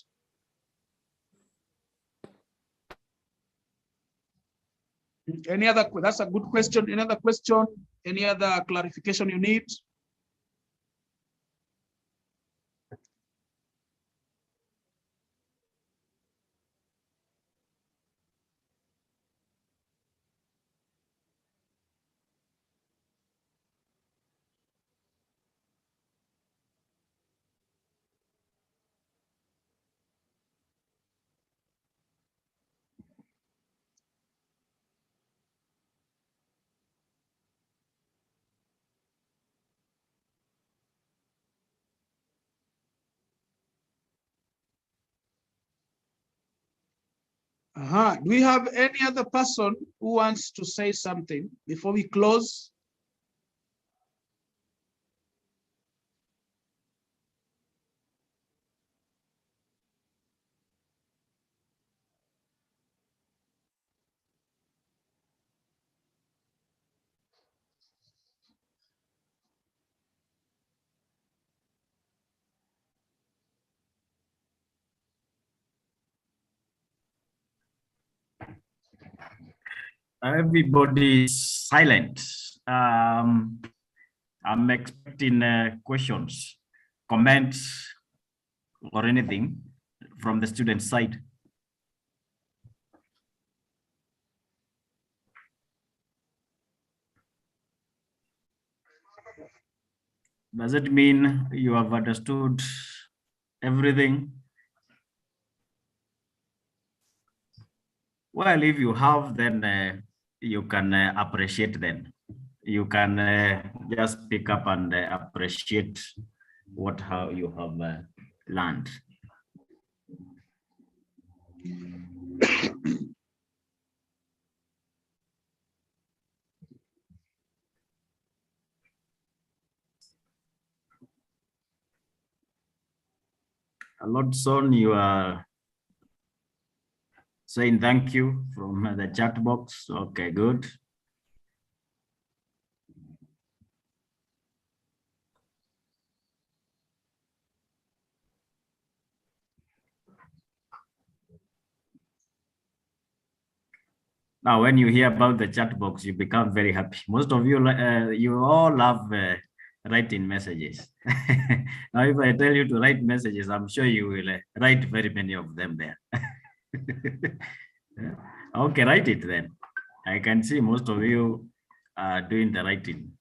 Any other? That's a good question. Any other question? Any other clarification you need? Do we have any other person who wants to say something before we close? Everybody's silent. I'm expecting questions, comments, or anything from the student side. Does it mean you have understood everything? Well, if you have, then you can appreciate them. You can just pick up and appreciate how you have learned. Lord Son, you are saying thank you from the chat box. Okay, good. Now, when you hear about the chat box, you become very happy. Most of you, you all love writing messages. Now, if I tell you to write messages, I'm sure you will write very many of them there. Okay, write it then. I can see most of you are doing the writing.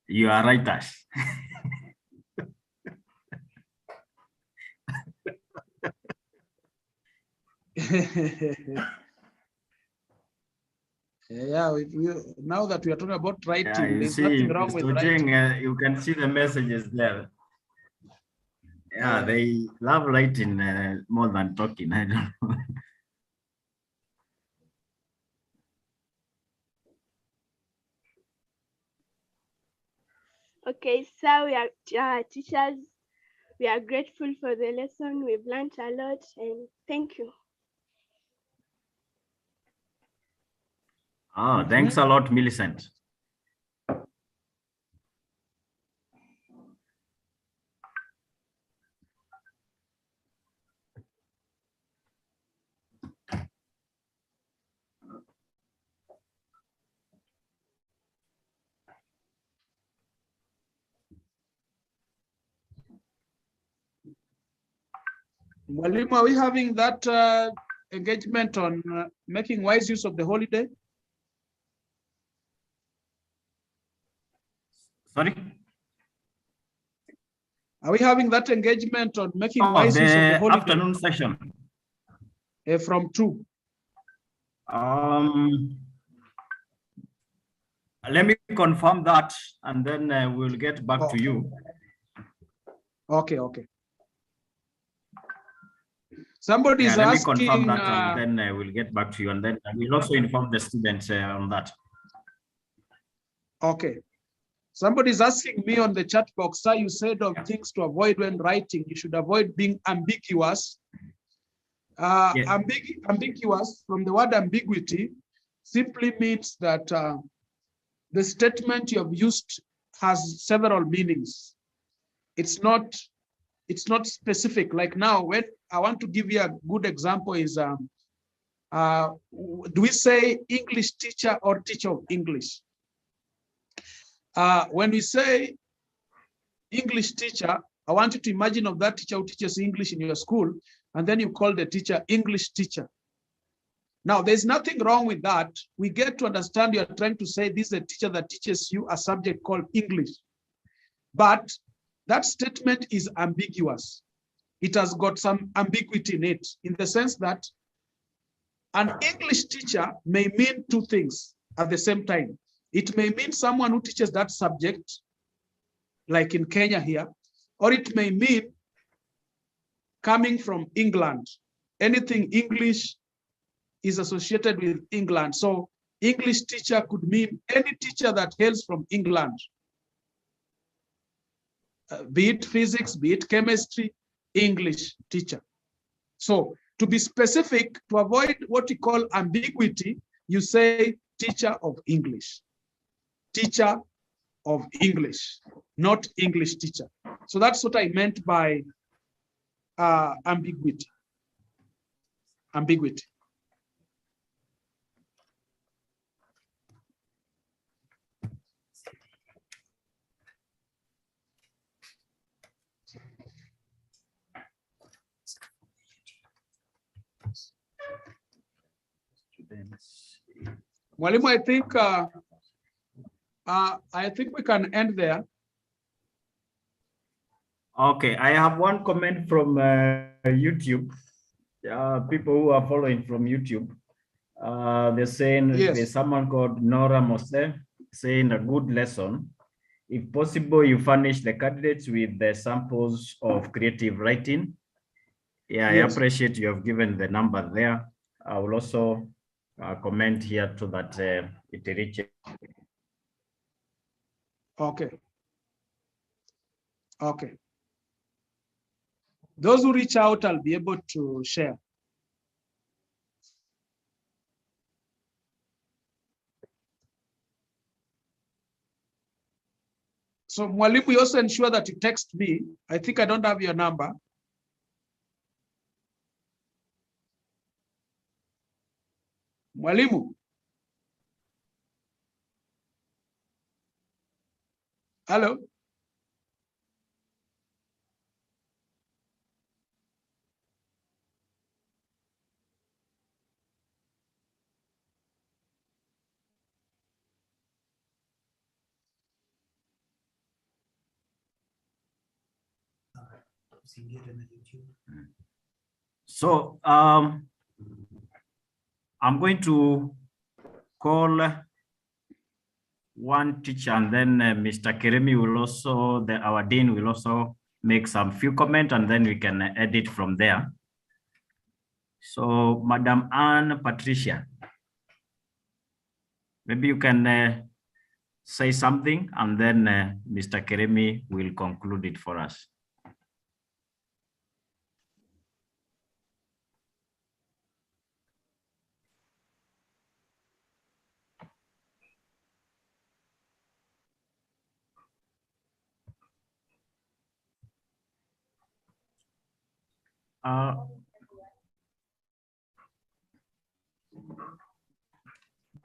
You are writers. Yeah, now that we are talking about writing, Yeah, there's see, nothing wrong with writing. Ochieng, you can see the messages there. Yeah, they love writing more than talking. I don't know. Okay, so we are teachers. We are grateful for the lesson. We've learned a lot, and thank you. Oh, thanks a lot, Millicent. Mwalimu, are we having that engagement on making wise use of the holiday? Sorry? Are we having that engagement on making wise use of the holiday? Afternoon session. From 2. Let me confirm that, and then we'll get back to you. Okay, okay. Somebody is let asking. me confirm that, and then we'll get back to you, and then we'll also inform the students on that. Okay. Somebody's asking me on the chat box, sir, you said of things to avoid when writing. You should avoid being ambiguous. Yes. Ambiguous, from the word ambiguity, simply means that the statement you have used has several meanings. It's not specific. Like now, when I want to give you a good example is, do we say English teacher or teacher of English? When we say English teacher, I want you to imagine of that teacher who teaches English in your school, and then you call the teacher English teacher. Now, there's nothing wrong with that. We get to understand you're trying to say this is a teacher that teaches you a subject called English. But that statement is ambiguous. It has got some ambiguity in it, in the sense that an English teacher may mean two things at the same time. It may mean someone who teaches that subject, like in Kenya here, or it may mean coming from England. Anything English is associated with England. So English teacher could mean any teacher that hails from England, be it physics, be it chemistry, English teacher. So to be specific, to avoid what we call ambiguity, you say teacher of English. Teacher of English, not English teacher. So that's what I meant by ambiguity. Ambiguity. Mwalimu, I think we can end there. Okay, I have one comment from YouTube. People who are following from YouTube. They're saying, Yes. There's someone called Nora Mose saying a good lesson. if possible, you furnish the candidates with the samples of creative writing. Yeah, I appreciate you have given the number there. I will also comment here to that it reaches. Okay. Okay. Those who reach out, I'll be able to share. So Mwalimu, you also ensure that you text me. I think I don't have your number. Mwalimu. Hello. So I'm going to call one teacher, and then Mr. Keremi will also, our dean will also make some few comments, and then we can edit from there. So Madam Anne Patricia, maybe you can say something, and then Mr. Keremi will conclude it for us.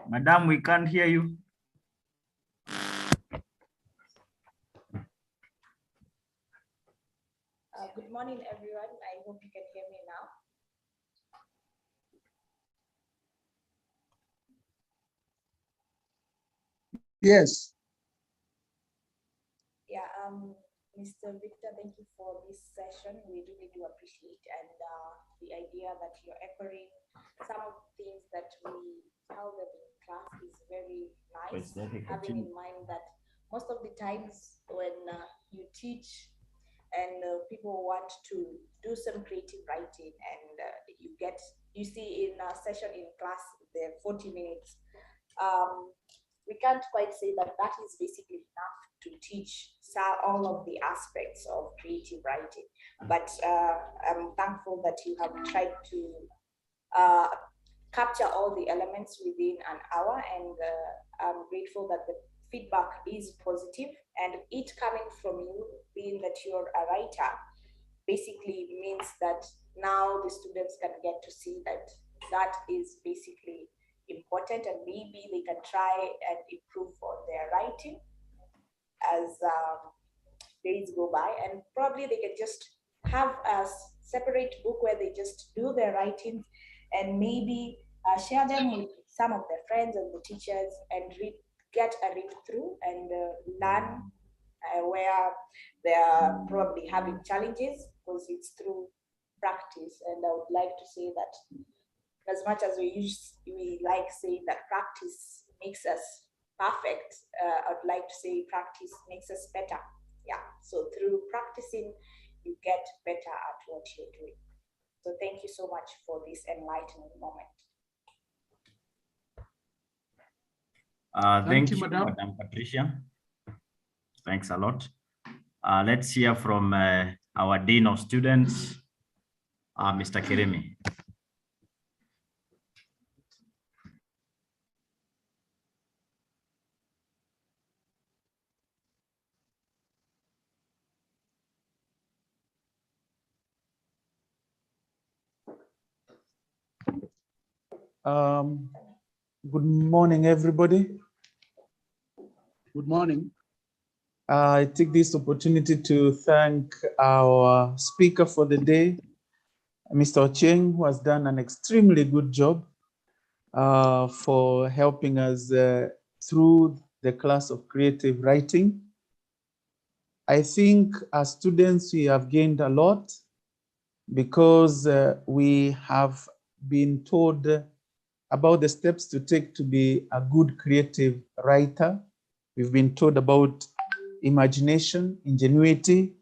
Madam, we can't hear you. Good morning, everyone. I hope you can hear me now. Yes. Yeah, Mr. Victor, thank you for this session. We really do appreciate, and the idea that you're echoing some of the things that we tell them in class is very nice, having in mind that most of the times when you teach and people want to do some creative writing, and you see in a session in class, the 40 minutes, we can't quite say that that is basically enough to teach all of the aspects of creative writing. But I'm thankful that you have tried to capture all the elements within an hour, and I'm grateful that the feedback is positive, and it coming from you, being that you're a writer, basically means that now the students can get to see that that is basically important, and maybe they can try and improve on their writing as days go by, and probably they can just have a separate book where they just do their writings, and maybe share them with some of their friends and the teachers, and get a read through and learn where they are probably having challenges, because it's through practice. And I would like to say that as much as we like saying that practice makes us perfect, I'd like to say practice makes us better. Yeah, so through practicing, you get better at what you're doing. So thank you so much for this enlightening moment. Thank you, Madam Patricia. Thanks a lot. Let's hear from our Dean of Students, Mr. Keremi. Good morning, everybody. Good morning. I take this opportunity to thank our speaker for the day, Mr. Ochieng, who has done an extremely good job for helping us through the class of creative writing. I think as students, we have gained a lot because we have been told about the steps to take to be a good creative writer. We've been told about imagination, ingenuity,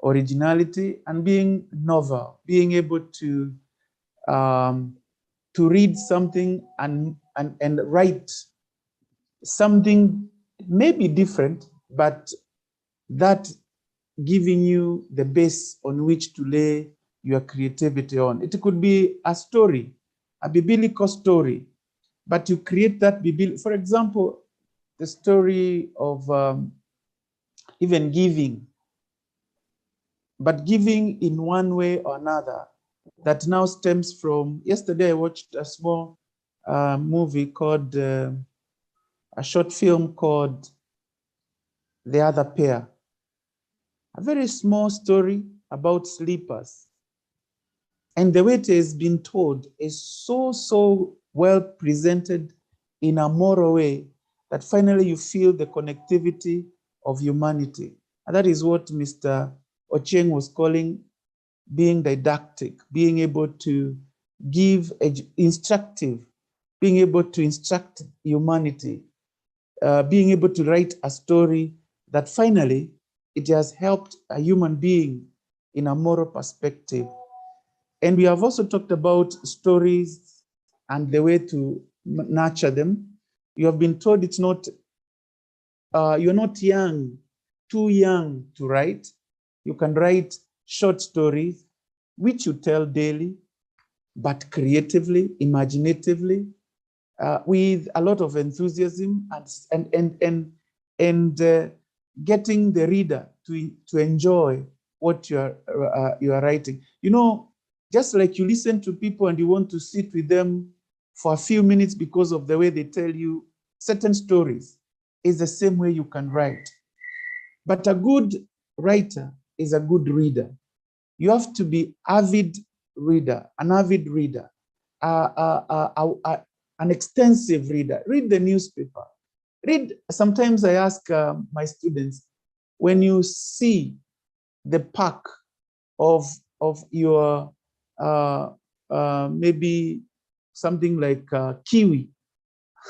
originality, and being novel, being able to read something and write something maybe different, but that giving you the base on which to lay your creativity on. It could be a story, a biblical story, but you create that biblical, for example, the story of even giving, but giving in one way or another that now stems from, yesterday I watched a small movie called, a short film called The Other Pair. A very small story about sleepers. And the way it has been told is so well presented in a moral way that finally you feel the connectivity of humanity. And that is what Mr. Ochieng was calling being didactic, being able to give instructive, being able to instruct humanity, being able to write a story that finally it has helped a human being in a moral perspective. And we have also talked about stories and the way to nurture them. You have been told it's not, you're not too young to write. You can write short stories, which you tell daily, but creatively, imaginatively, with a lot of enthusiasm and getting the reader to enjoy what you are writing. You know, just like you listen to people and you want to sit with them for a few minutes because of the way they tell you certain stories, is the same way you can write. But a good writer is a good reader. You have to be an avid reader, an extensive reader. Read the newspaper. Sometimes I ask my students, when you see the pack of your maybe something like kiwi,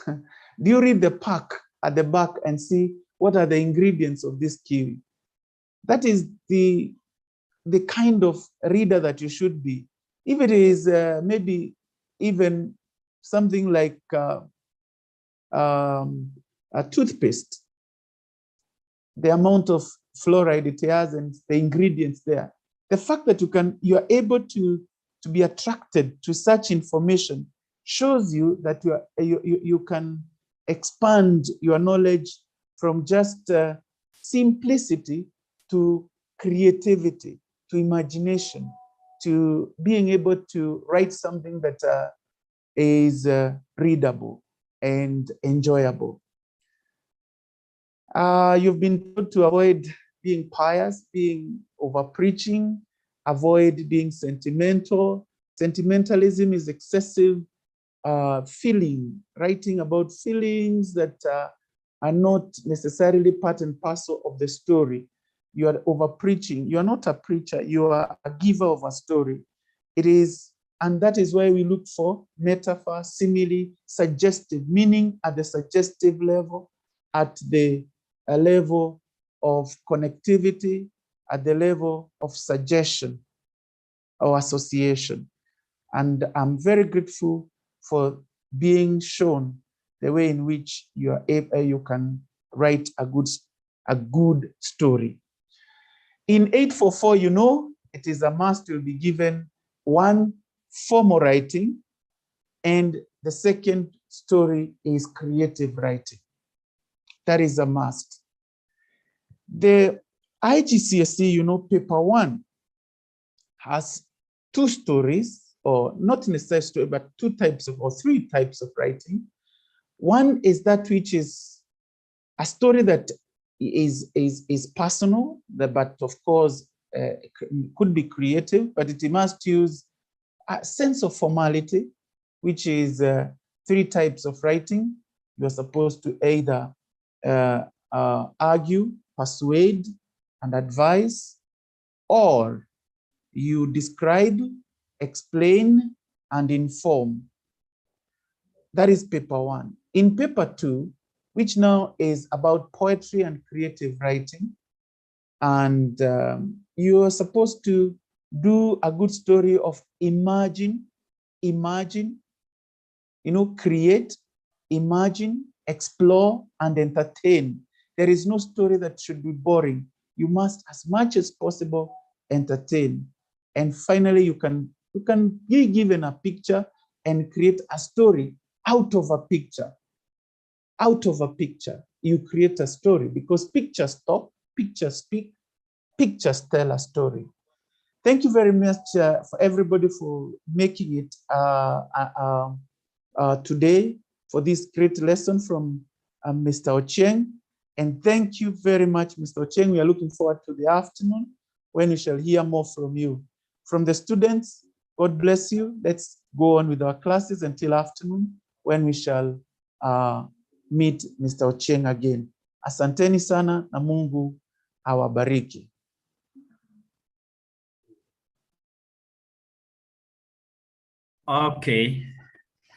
do you read the pack at the back and see what are the ingredients of this kiwi? That is the kind of reader that you should be. If it is maybe even something like a toothpaste, the amount of fluoride it has and the ingredients there, the fact that you are able to be attracted to such information shows you that you can expand your knowledge from just simplicity to creativity, to imagination, to being able to write something that is readable and enjoyable. You've been told to avoid being pious, being over-preaching, avoid being sentimental. Sentimentalism is excessive feeling, writing about feelings that are not necessarily part and parcel of the story. You are over-preaching. You are not a preacher. You are a giver of a story. It is, and that is why we look for metaphor, simile, suggestive, meaning at the suggestive level, at the level of connectivity, at the level of suggestion or association. And I'm very grateful for being shown the way in which you can write a good story. In 844, you know, it is a must you'll be given one formal writing, and the second story is creative writing. That is a must. The IGCSE, you know, paper 1 has 2 stories, or not necessarily story, but 2 types of, or 3 types of writing. One is that which is a story that is personal, but of course could be creative, but it must use a sense of formality, which is 3 types of writing. You're supposed to either argue, persuade, and advise, or you describe, explain, and inform. That is paper 1. In paper 2, which now is about poetry and creative writing. And you are supposed to do a good story of imagine, create, imagine, explore, and entertain. There is no story that should be boring. You must, as much as possible, entertain. And finally, you can be given a picture and create a story out of a picture. Out of a picture, you create a story, because pictures talk, pictures speak, pictures tell a story. Thank you very much for everybody for making it today for this great lesson from Mr. Ochieng. And thank you very much, Mr. Ochieng. We are looking forward to the afternoon when we shall hear more from you. From the students, God bless you. Let's go on with our classes until afternoon when we shall meet Mr. Ochieng again. Asanteni sana na Mungu awabariki. Okay,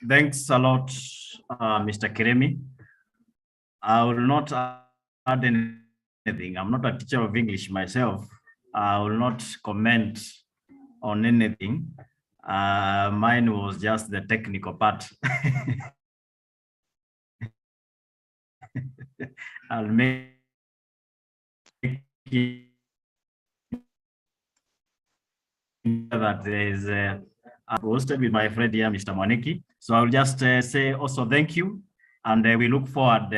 thanks a lot, Mr. Kiremi. I will not add anything. I'm not a teacher of English myself. I will not comment on anything. Mine was just the technical part. I'll make it that there is posted with my friend here, Mr. Mwaniki. So I'll just say also thank you, and we look forward.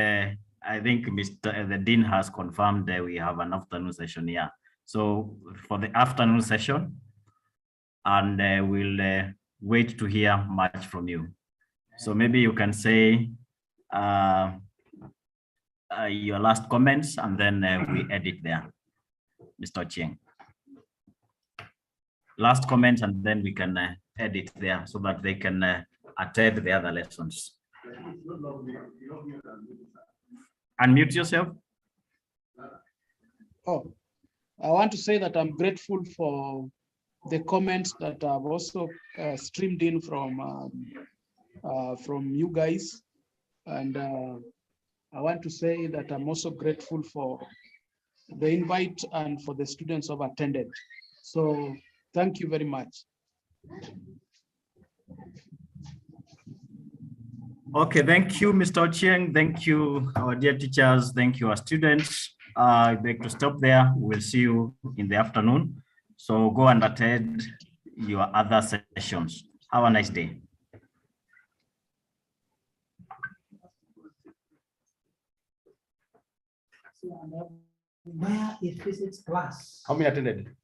I think the Dean has confirmed we have an afternoon session here. So for the afternoon session, and we'll wait to hear much from you. So maybe you can say your last comments, and then we edit there, Mr. Ochieng. Last comments, and then we can edit there so that they can attend the other lessons. Unmute yourself. Oh, I want to say that I'm grateful for the comments that I've also streamed in from you guys. And I want to say that I'm also grateful for the invite and for the students who have attended. So thank you very much. Okay, thank you, Mr. Ochieng. Thank you, our dear teachers. Thank you, our students. I'd like to stop there. We'll see you in the afternoon. So go and attend your other sessions. Have a nice day. Where is physics class? How many attended?